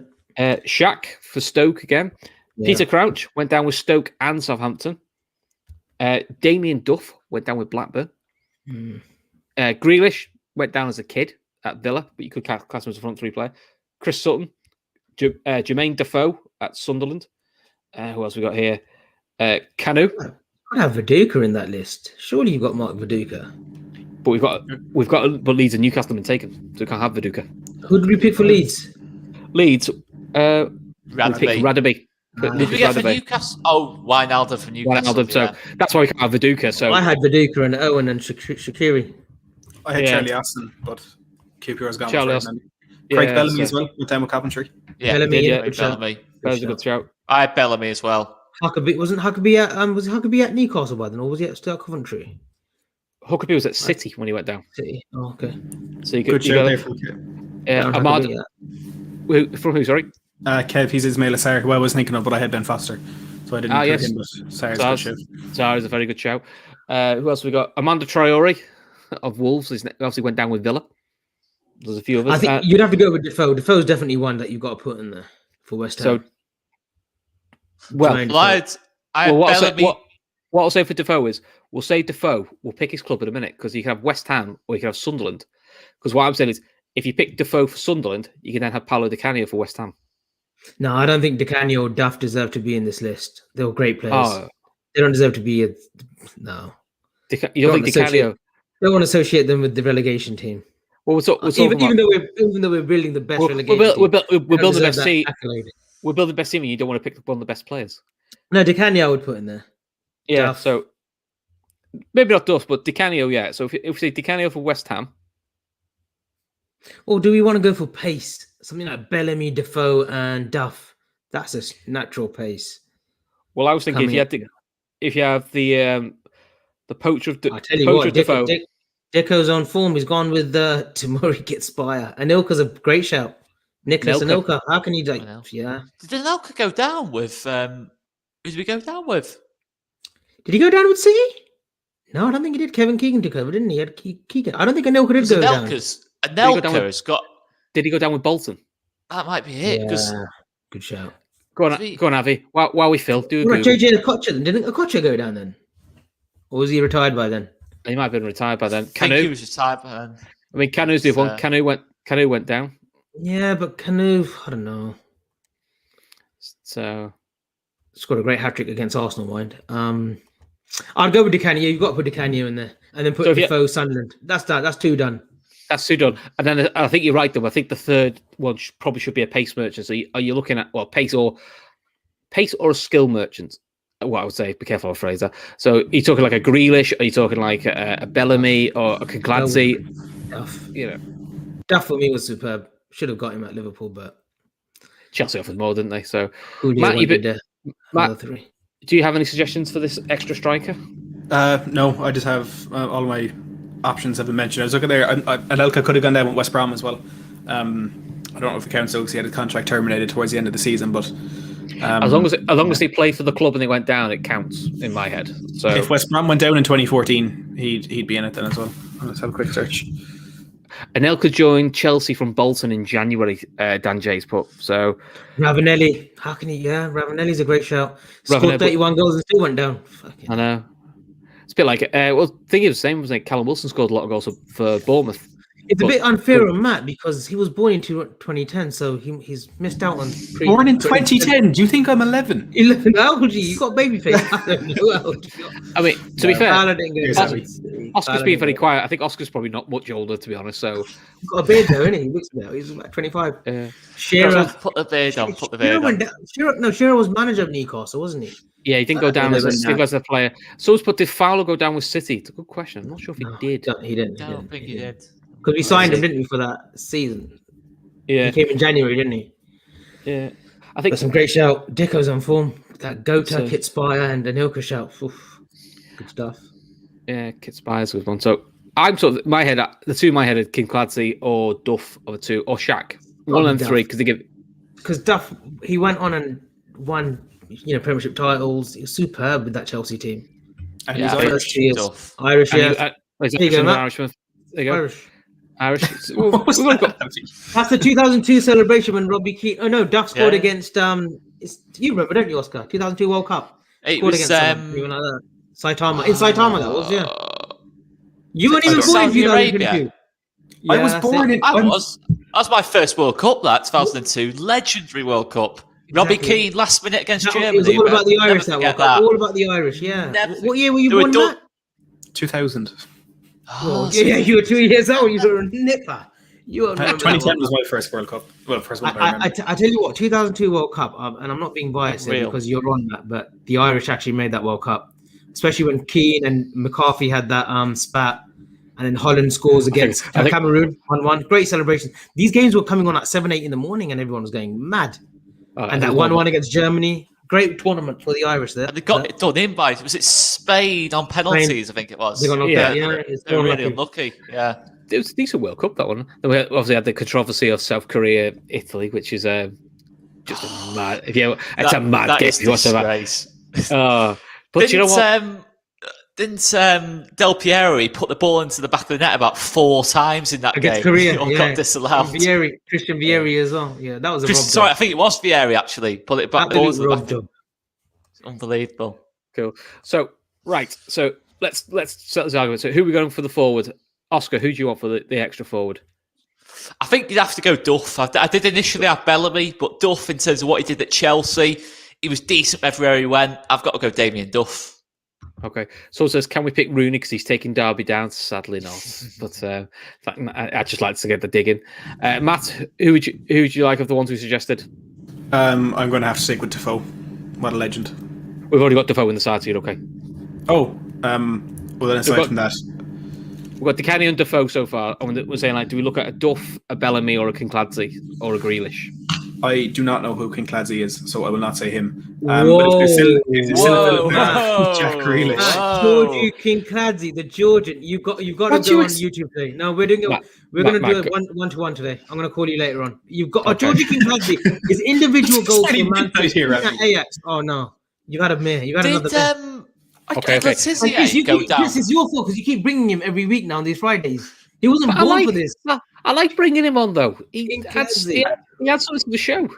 Shaq for Stoke again. Yeah. Peter Crouch went down with Stoke and Southampton. Damien Duff went down with Blackburn. Grealish went down as a kid at Villa, but you could class him as a front 3 player. Chris Sutton, Jermaine Defoe at Sunderland. Who else we got here? Canu. I have Viduka in that list. Surely you've got Mark Viduka. But but Leeds and Newcastle have been taken, so we can't have Viduka. Who did we pick for Leeds? Leeds, Radaby. Radaby. Did we get for Newcastle? Oh, Wijnaldum for Newcastle. Wijnaldum, so that's why we can't have Viduka. So I had Viduka and Owen and Shaqiri. I had Charlie Austin, but QPR's gone. Charlie Austin. Craig Bellamy as well, with them with Coventry. Yeah, Bellamy. That was a good shout. I had Bellamy as well. Huckabee was Huckabee at Newcastle by then, or was he still at Coventry? Huckabee was at City when he went down. City. Oh, okay. So you good shout there for Ahmad. From who? Sorry. Kev, he's Ismail Assar, who I was thinking of, but I had Ben Foster, so I didn't put him. But Sar's a good shout. Sar is a very good shout. Who else have we got? Amanda Traore of Wolves. He obviously went down with Villa. There's a few of us. I think you'd have to go with Defoe. Defoe's definitely one that you've got to put in there for West Ham. What I'll say for Defoe is, we'll say Defoe, we'll pick his club in a minute, because you can have West Ham or you can have Sunderland. Because what I'm saying is, if you pick Defoe for Sunderland, you can then have Paolo Di Canio for West Ham. No, I don't think Di Canio or Duff deserve to be in this list. They were great players. They don't deserve to be no. You don't think Di Canio? Don't want to associate them with the relegation team. Well, even though we're building the best relegation team, we're building the best team. We're building the best team, and you don't want to pick one of the best players. No, Di Canio I would put in there. Yeah, Duff. so maybe not Duff, but Di Canio, yeah. So if we say Di Canio for West Ham, or do we want to go for pace? Something like Bellamy, Defoe, and Duff. That's a natural pace. Well, I was thinking if you have the poacher of Defoe. Deco's on form. He's gone with Tamori Gitspire. Anilka's a great shout. Nicholas Anilka. How can you Did Anilka go down with? Who did we go down with? Did he go down with City? No, I don't think he did. Kevin Keegan took over, didn't he? He had Keegan. I don't think Anilka did go down. Anelka's got. Did he go down with Bolton? That might be it. Yeah, good shout. Go on, Avi. While we fill, JJ Okocha. Didn't Okocha go down then? Or was he retired by then? He might have been retired by then. I think he was retired by then. I mean, Canu's the one. Canu went down. Yeah, but Canu, I don't know. So scored a great hat trick against Arsenal, mind. I'd go with Di Canio. You've got to put Di Canio in there, and then put Defoe, Sunderland. That's that. That's two done. That's two done. And then I think you're right, though. I think the third one probably should be a pace merchant. So are you looking at pace or a skill merchant? What I would say, be careful of Fraser. So are you talking like a Grealish? Are you talking like a Bellamy or a Conclancy? Duff. You know, Duff for me was superb. Should have got him at Liverpool, but Chelsea offered more, didn't they? So Matt, do you have any suggestions for this extra striker? No, I just have all my options have been mentioned. I was looking there. Anelka could have gone down with West Brom as well. I don't know if it counts because he had a contract terminated towards the end of the season, but as long as they played for the club and they went down, it counts in my head. So if West Brom went down in 2014, he'd be in it then as well. Let's have a quick search. Anelka joined Chelsea from Bolton in January. Dan Jay's put so. Ravanelli, how can he? Yeah, Ravanelli's a great shout. Scored 31 goals and still went down. I know. It's a bit like the thing is the same. Was like Callum Wilson scored a lot of goals for Bournemouth. It's a bit unfair on Matt because he was born in 2010, so he's missed out on. Born in 2010? Do you think I'm 11? 11? How old are you? You got baby face. I don't know how old you are. I mean, to be fair, Oscar's being very quiet. I think Oscar's probably not much older, to be honest. So he's got a beard though, isn't he? He looks about. He's about 25. Shearer, put the beard on. Put the beard on. Shearer was manager of Newcastle, wasn't he? Yeah, he didn't go down as a player. So was put did Fowler go down with City? It's a good question. I'm not sure if he did. He didn't. I don't think he did. Because we signed him, didn't we, for that season? Yeah. He came in January, didn't he? Yeah. I think that's some great shout. Dicko's on form. That Gota, Kitspire, and Anilka shout. Oof. Good stuff. Yeah, Kitspire's a good one. So I'm sort of my head. The two in my head are King Clancy or Duff or the two or Shaq. One and three because they give. Because Duff, he went on and won, Premiership titles. He was superb with that Chelsea team. And he's Irish. Irish, yeah. There you go, Irishman. There you go. Irish. That's the 2002 celebration when Robbie Keane. Oh no, Duff scored against. You remember, don't you, Oscar? 2002 World Cup. It was even like that. Saitama. In Saitama, that was You weren't even born in 2022. I was born in. That was my first World Cup. That 2002 legendary World Cup. Exactly. Robbie Keane last minute against Germany. It was all about the Irish. That World Cup. All about the Irish. Yeah. What year were you born, Matt? 2000. Yeah, you were 2 years old. You were a nipper. You were 2010 was my first World Cup. Well, first one I remember. I tell you what, 2002 World Cup, and I'm not being biased here because you're on that, but the Irish actually made that World Cup, especially when Keane and McCarthy had that spat, and then Holland scores against Cameroon 1-1. Great celebration. These games were coming on at 7, 8 in the morning, and everyone was going mad. And that 1-1 against Germany. Great tournament for the Irish there. And they got it done in by, was it Spain on penalties, I think it was. They got knocked out, they were really unlucky. Yeah. It was a decent World Cup, that one. Then we obviously had the controversy of South Korea, Italy, which is just a mad. It's a mad game. But you know what? Didn't Del Piero put the ball into the back of the net about 4 times in that against game? Korea, Got disallowed. Christian Vieri as well. Yeah, that was a sorry, I think it was Vieri actually. Put it back. Balls in the back. It's unbelievable. Cool. So let's set this argument. So who are we going for the forward? Oscar, who do you want for the extra forward? I think you'd have to go Duff. I did initially have Bellamy, but Duff, in terms of what he did at Chelsea, he was decent everywhere he went. I've got to go Damien Duff. Okay. So it says, can we pick Rooney because he's taking Derby down? Sadly not. But I just like to get the digging. Matt, who would you like of the ones we suggested? I'm going to have to stick with Defoe. What a legend. We've already got Defoe in the side, so you're okay. Oh, well then aside from that. We've got DeCanny and Defoe so far. We're saying, do we look at a Duff, a Bellamy, or a Kincladze, or a Grealish? I do not know who Kincladze is, so I will not say him. But if there's still Jack Grealish. Georgie Kincladze, the Georgian. You've got to go on YouTube today. No, we're doing it. We're going to do it 1-to-1 today. I'm going to call you later on. You've got Georgie Kincladze. His individual goals for Man City at Ajax. Oh no, you got another man. Okay. This is your fault because you keep bringing him every week now on these Fridays. He wasn't born for this. I like bringing him on though. He adds something to the show.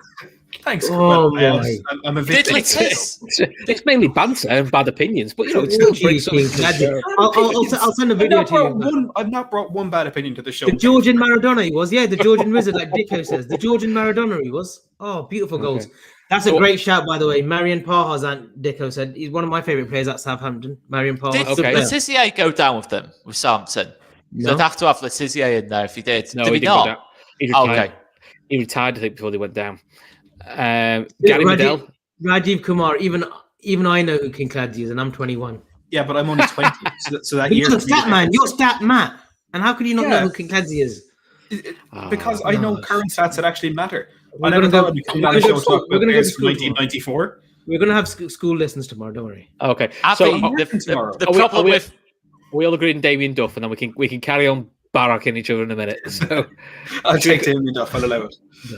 Thanks. Oh my! I'm a victim. It's mainly banter and bad opinions, but it's still brings something to the show. I'll send a video to you. I've not brought one bad opinion to the show. The Georgian Maradona he was, the Georgian wizard, like Dicko says. The Georgian Maradona he was. Oh, beautiful goals. That's a great shout, by the way. Marian Pajas, and Dicko said he's one of my favourite players at Southampton. Marian Pajas. Did Letizier go down with them with Southampton? No. So I'd have to have Letizier in there if he did. No, did he he not? not? He retired. He retired, I think, before they went down. Gary Medel. Rajiv Kumar. Even I know who Kincladze is, and I'm 21. Yeah, but I'm only 20. so that year. You're stat man. You're stat Matt. And how could you not know who Kincladze is? Because I know current stats that actually matter. I never thought I'd become on a show talk about players from 1994. We're going to have school lessons tomorrow. Don't worry. Okay. So the problem with we all agreed on Damien Duff, and then we can carry on barracking each other in a minute. So I'll take Damien Duff. I'll allow it.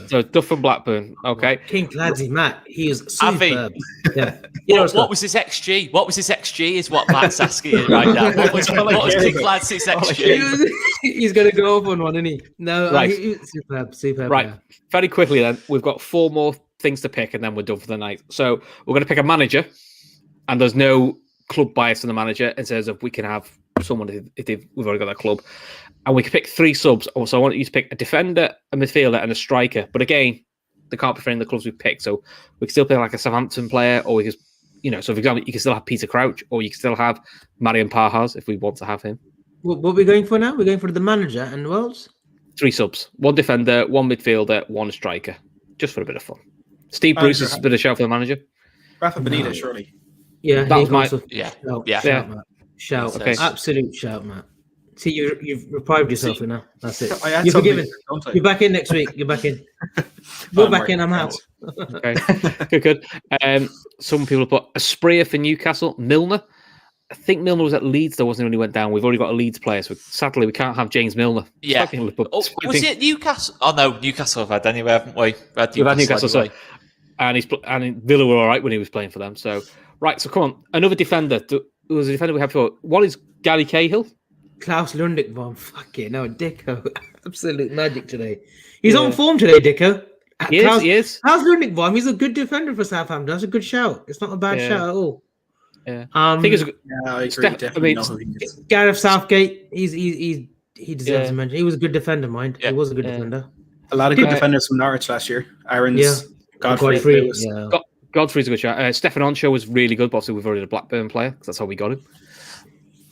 So Duff from Blackburn. Okay. Kincladze, Matt. He is superb. Yeah. What was his XG? What was his XG? Is what Matt's asking you right now. What was Kincladze's XG? He's going to go over on one, isn't he? No, right. Superb. Right. Very quickly then, we've got 4 more things to pick, and then we're done for the night. So we're going to pick a manager, and there's no club bias on the manager in terms of we can have someone if we've already got that club, and we can pick 3 subs. Also, I want you to pick a defender, a midfielder, and a striker. But again, they can't be from the clubs we've picked, so we can still pick like a Southampton player, or we can, so for example, you can still have Peter Crouch, or you can still have Marian Pajas if we want to have him. What are we going for now? We're going for the manager and who else? 3 subs: 1 defender, 1 midfielder, 1 striker, just for a bit of fun. Steve Bruce has been a shout for the manager. Rafa Benitez, surely. Yeah, that was my shout. Okay. Absolute shout, Matt. See, you've reprived yourself now. That's it. You're forgiven. You're back in next week. You're back in. You're back in. I'm out. Okay, good. Some people put a sprayer for Newcastle. Milner. I think Milner was at Leeds, though, wasn't he, when he went down? We've already got a Leeds player, so sadly we can't have James Milner. Yeah. Was it Newcastle? Oh no, Newcastle have had anyway, haven't we? We've had Newcastle, anyway. And Villa were all right when he was playing for them. So right, so come on, another defender. Who was a defender we have for? One is Gary Cahill. Klaus Lundekvam. Fucking no, Dicko. Absolute magic today. He's on form today, Dicko. He is. Klaus Lundekvam. He's a good defender for Southampton. That's a good shout. It's not a bad shout at all. Yeah, I think it's a good. Yeah, I agree. Gareth Southgate. He deserves a mention. He was a good defender, mind. Yeah. He was a good defender. A lot of good defenders from Norwich last year. Aaron's, Godfrey. Godfrey's a good shot. Stefan Onshaw was really good, but obviously we've already had a Blackburn player because that's how we got him.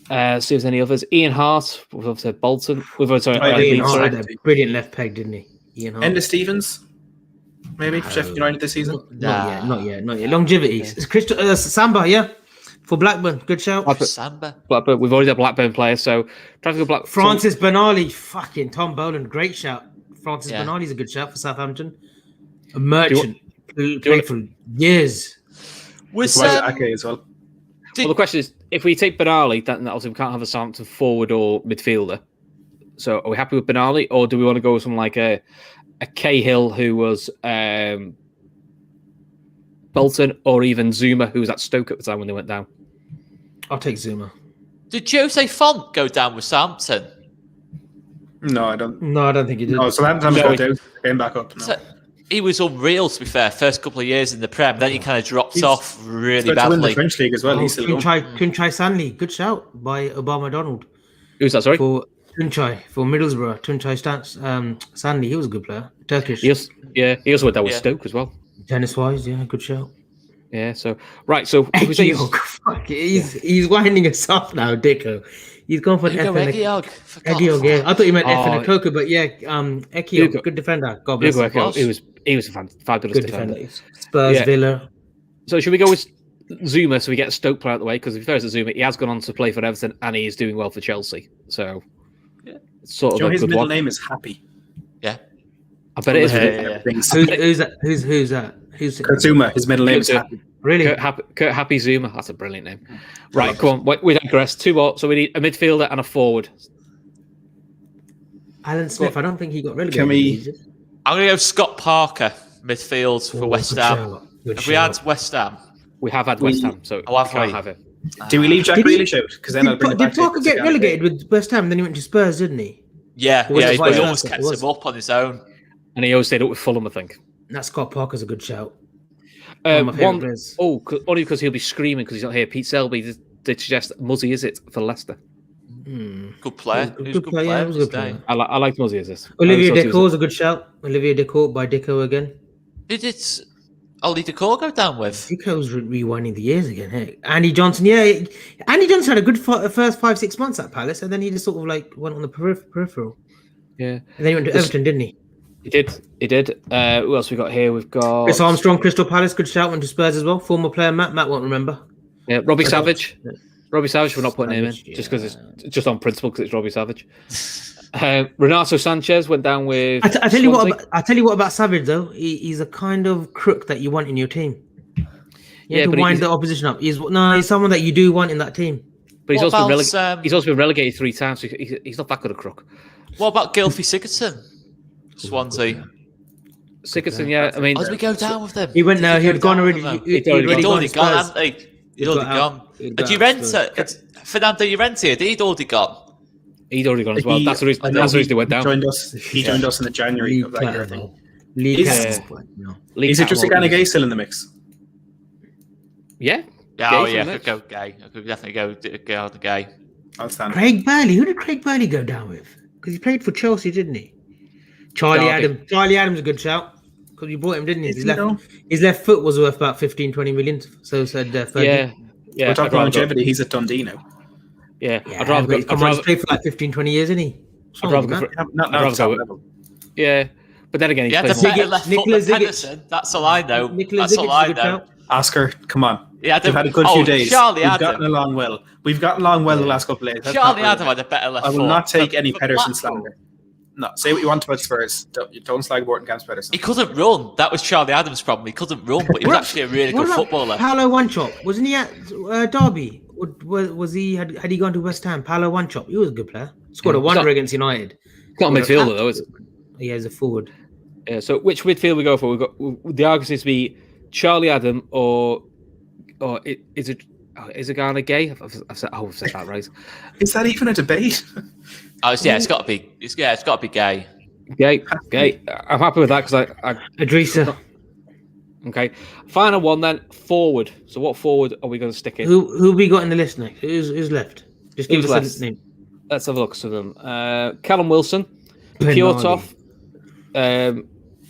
See if there's any others. Ian Hart. We've said Bolton. We've also Ian Hart had a brilliant left peg, didn't he? Ian Hart. Enda Stevens, maybe for Sheffield United this season. Not yet. Longevity. It's Crystal Samba, yeah, for Blackburn. Good shout. Samba. Blackburn. We've already got Blackburn players, so trying to go Black. Francis Bernali, fucking Tom Boland, great shout. Francis Bernali's a good shout for Southampton. A merchant, played for years. Was Ake as well. Well, the question is, if we take Bernali, then obviously we can't have a Southampton forward or midfielder. So are we happy with Bernali, or do we want to go with someone like a Cahill who was Bolton, or even Zuma who was at Stoke at the time when they went down? I'll take Zuma. Did Jose Font go down with Southampton? No, I don't. No, I don't think he did. No, so that time got out, came back up. No. So, he was unreal, to be fair, first couple of years in the Prem. Then he kind of dropped off really To win the badly. French league as well. He's still Kunchai Stanley, good shout by Obama Donald. Who's that? Sorry, For Tunchai, for Middlesbrough. Tunchai Stanley, he was a good player. Turkish. he also went down with Stoke as well. Tennis wise, yeah, good shout. Yeah. So right. So if we say He's winding us up now, Dicko. He's gone for an F and a Ekiog, yeah. I thought you meant F and a Coca, but yeah, Ekiog, good defender. God bless him. He was a fabulous defender. Spurs, Villa. So should we go with Zuma so we get a Stoke player out of the way? Because if he goes to Zuma, he has gone on to play for Everton and he is doing well for Chelsea. So it's sort of a his good middle one. name is Happy. Yeah. I bet it is. Who's that? Who's Kurt Zuma. His middle name is Happy. Really? Kurt Happy Zuma. That's a brilliant name. Right, come on. We digress. Two more. So we need a midfielder and a forward. Alan Smith. I don't think he got relegated. I'm going to go Scott Parker, midfield for West Ham. Have we had West Ham? We have had West Ham, so we can't have it. Do we leave Jack Grealish out? Because then I'll bring it back. Did Parker get relegated with West Ham? Then he went to Spurs, didn't he? Yeah. He always kept him up on his own. And he always stayed up with Fulham, I think. That Scott Parker's a good shout. Only because he'll be screaming because he's not here. Pete Selby did suggest Muzzy is it for Leicester. Good player. Good player. I like Muzzy as this. Olivier Decour's a good shout. Olivier Decour by Dicko again. Did it Ollie Decour go down with? Dicko's rewinding the years again. Hey, Andy Johnson. Yeah, Andy Johnson had a good first 5-6 months at Palace, and then he just sort of like went on the peripheral. Yeah, and then he went to Everton, didn't he? He did. Who else we got here? We've got Chris Armstrong, Crystal Palace. Good shout. Went to Spurs as well. Former player Matt won't remember. Yeah, Robbie Savage. Robbie Savage. We're not putting him in just because it's just on principle because it's Robbie Savage. Renato Sanchez went down with. I tell you what about Savage though. He's a kind of crook that you want in your team. You have to wind the opposition up. He's someone that you do want in that team. But he's also been relegated 3 times. So he's not that good a crook. What about Gylfi Sigurdsson? Swansea. Sigurdsson, yeah. I mean, as we go down with them, he went now. He had gone already. He'd already gone, hadn't he? He'd already gone. Fernando Llorente, he'd already gone. He'd already gone as well. That's the reason he went down. He joined us in the January of that year, I think. Is it just Ghana Gay still in the mix? Yeah. I could go Gay. I could definitely go the Gay. I'll stand. Craig Bailey. Who did Craig Bailey go down with? Because he played for Chelsea, didn't he? Charlie Adams. Charlie Adams, a good shout. Because you brought him, didn't he? His left foot was worth about 15-20 million. So said Fergie. Yeah. We're talking longevity. He's at Dundee now. Yeah. I'd rather go. He's played for like 15-20 years, isn't he? I'd rather go. Yeah. But then again, the better left foot than Henderson. That's all I know. That's all I know. Oscar, come on. Yeah, we've had a good few days. Charlie We've gotten along well. The last couple of days. Charlie Adam had a better left foot. I will not take any Pedersen slander. No, say what you want about Spurs. Don't slag Morton Camps Pedersen. He couldn't run. That was Charlie Adams' problem. He couldn't run, but he was actually a really good footballer. Paolo Wanchop, wasn't he at Derby? Was he? Had he gone to West Ham? Paolo Wanchop, he was a good player. Scored a wonder against United. He's not a midfielder though, is it? Yeah, he's a forward. Yeah. So which midfield we go for? We've got the argument is to be Charlie Adam or is it Ghana Gay? I've said that right. Is that even a debate? It's got to be. It's got to be Gay. Gay. I'm happy with that because I Idrissa. Okay. Final one then. Forward. So what forward are we going to stick in? Who we got in the list next? Who's left? Just give us a name. Let's have a look at them. Callum Wilson, Pure Toff,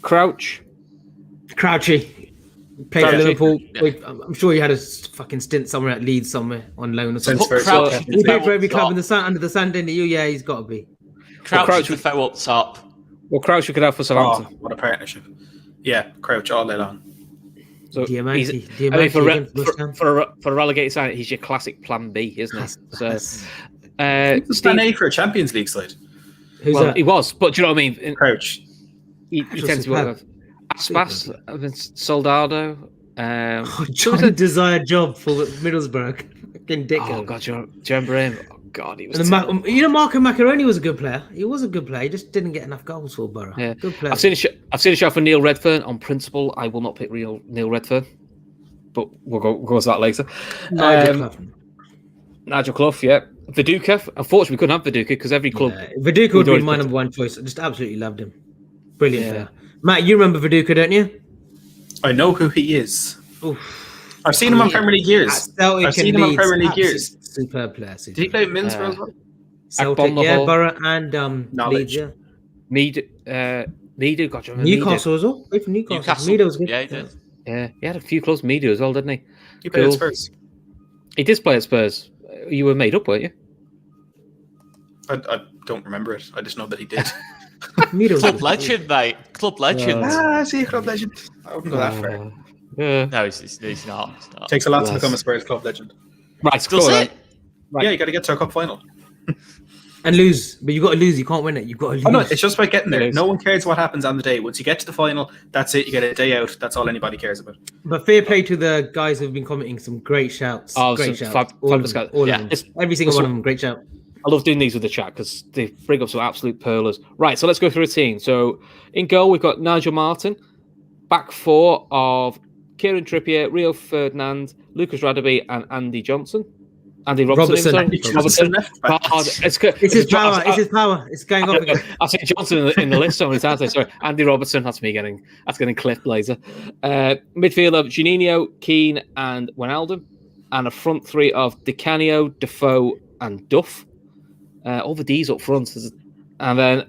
Crouchy. Played for Liverpool. Yeah. I'm sure he had a fucking stint somewhere at Leeds, somewhere on loan or something. Crouch He played for every club in the sun, under the sun, didn't he? Yeah, he's got to be. Crouch the foe up top. Well, Crouch we could have for Southampton. What a partnership. Yeah, Crouch all day long. So Diamante, for a relegated side, he's your classic plan B, isn't he? He's plan A for a Champions League side. Who's that? He was, but do you know what I mean? Crouch. He tends to work with Aspas, Soldado. John desired job for Middlesbrough. Fucking Dicko. Oh god, do you remember him? Oh god, he was. Marco Macaroni was a good player. He was a good player. He just didn't get enough goals for Borough. Yeah. Good player. I've seen a shout for Neil Redfern. On principle, I will not pick Neil Redfern, but we'll go to that later. Nigel Clough, yeah. Viduka. Unfortunately, we couldn't have Viduka because every club. Yeah. Viduka would be my number one choice. I just absolutely loved him. Brilliant player. Matt, you remember Viduka, don't you? I know who he is. Oof. I've seen him on Premier League years. Superb player. Did he play at Middlesbrough as well? Celtic, Borough and Leeds, yeah. Meadow, God, Newcastle as well. From Newcastle. Meadow was good. Yeah, he did. Yeah, he had a few clubs Meadow as well, didn't he? He played at Spurs. He did play at Spurs. You were made up, weren't you? I don't remember it. I just know that he did. Club legend, mate. Club legend. See, club legend. I wouldn't go that far. Yeah. No, he's not. Takes a lot to become a Spurs club legend. Right, Does it? Right. Yeah, you got to get to a cup final. And lose, but you got to lose. You can't win it. You got to lose. Oh no, it's just about getting there. No one cares what happens on the day. Once you get to the final, that's it. You get a day out. That's all anybody cares about. But fair play to the guys who've been commenting. Some great shouts. Great shouts. All of them. Every single one of them. Great shout. I love doing these with the chat because they bring up some absolute pearlers. Right, so let's go through a team. So in goal, we've got Nigel Martin. Back four of Kieran Trippier, Rio Ferdinand, Lucas Radaby, and Andy Johnson. Andy Robertson. Robertson. It's his power. It's his power. It's going off again. I've seen Johnson in the list so many times. Sorry, Andy Robertson. That's getting clipped later. Midfielder Juninho, Keane, and Wijnaldum, and a front three of Di Canio, Defoe, and Duff. All the D's up front, and then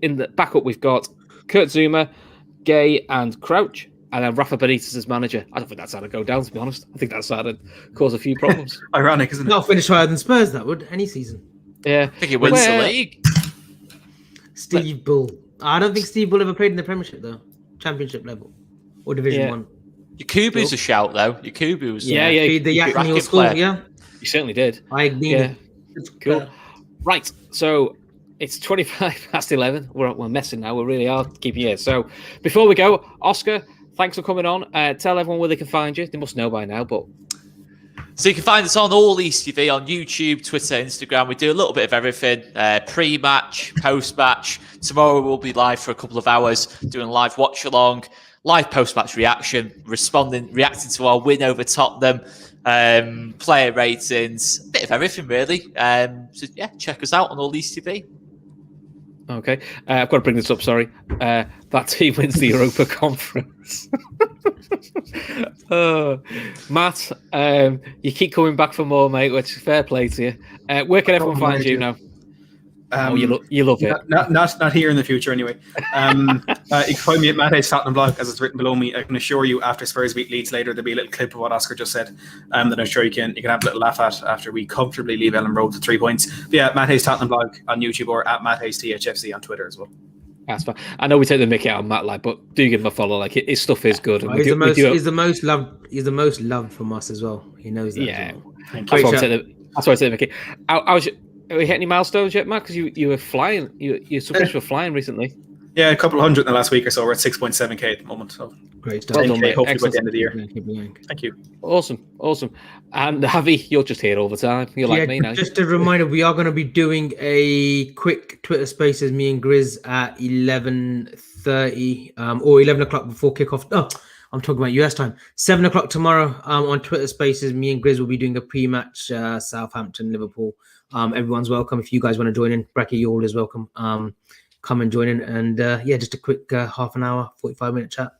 in the backup we've got Kurt Zuma, Gay, and Crouch. And then Rafa Benitez as manager. I don't think that's how to go down, to be honest. I think that's how to cause a few problems. Ironic, isn't it? Not finish higher than Spurs, that would, any season. Yeah. I think he wins the league. Steve Bull. I don't think Steve Bull ever played in the Premiership, though. Championship level. Or Division 1. Yakubu's a shout, though. Yakubu was... Yeah. The Yak Mule School, yeah. You certainly did. I need it. It's cool. Right, so... It's 25 past 11. We're messing now. We really are keeping you here. So before we go, Oscar, thanks for coming on. Tell everyone where they can find you. They must know by now, but... So you can find us on All East TV on YouTube, Twitter, Instagram. We do a little bit of everything. Pre-match, post-match. Tomorrow we'll be live for a couple of hours, doing live watch-along, live post-match reaction, reacting to our win over Tottenham, player ratings, a bit of everything, really. So yeah, check us out on All East TV. Okay, I've got to bring this up. Sorry, that team wins the Europa Conference. Matt, you keep coming back for more, mate. Which is fair play to you. Where can everyone find you now? You love it. Not here in the future, anyway. You can find me at Matt Hayes Tottenham blog, as it's written below me. I can assure you, after Spurs beat Leeds later, there'll be a little clip of what Oscar just said. That I'm sure you can have a little laugh at after we comfortably leave Ellen Road to 3 points. But yeah, Matt Hayes Tottenham blog on YouTube or at Matt Hayes THFC on Twitter as well. That's fine. I know we take the mickey out on Matt, but do give him a follow. His stuff is good. He's the most loved. He's the most loved from us as well. He knows that. Yeah, that's why I take the mickey. Have we hit any milestones yet, Matt? Because you were flying. Your subscriptions were flying recently. Yeah, a couple of hundred in the last week or so. We're at 6.7k at the moment. So great stuff. Well done, mate. Hopefully by the end of the year. Thank you. Awesome. And Javi, you're just here all the time. You're like me now. Just a reminder, we are going to be doing a quick Twitter Spaces, me and Grizz, at 11:30 or 11 o'clock before kickoff. Oh, I'm talking about US time. 7 o'clock tomorrow on Twitter Spaces. Me and Grizz will be doing a pre-match Southampton, Liverpool. Everyone's welcome. If you guys want to join in, Bracky, you all is welcome. Come and join in. And just a quick half an hour, 45-minute chat.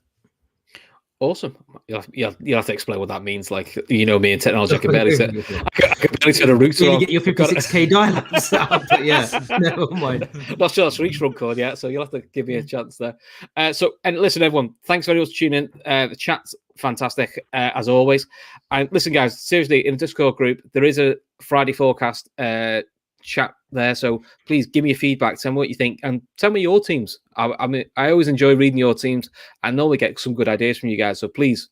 Awesome. You'll have to explain what that means. Like, you know me in technology, I can barely say I can barely turn a router on. You get your 56k dial-up. But yeah, never mind. Not sure that's reach run code yet, so you'll have to give me a chance there. And listen, everyone, thanks very much for tuning in. The chat's fantastic as always. And listen, guys, seriously, in the Discord group, there is a Friday forecast chat there, so please give me your feedback, tell me what you think, and tell me your teams. I mean, I always enjoy reading your teams and normally get some good ideas from you guys, so please,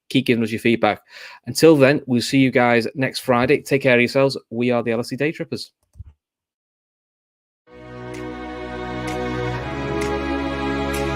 keep giving us your feedback. Until then, we'll see you guys next Friday. Take care of yourselves. We are the LFC Daytrippers.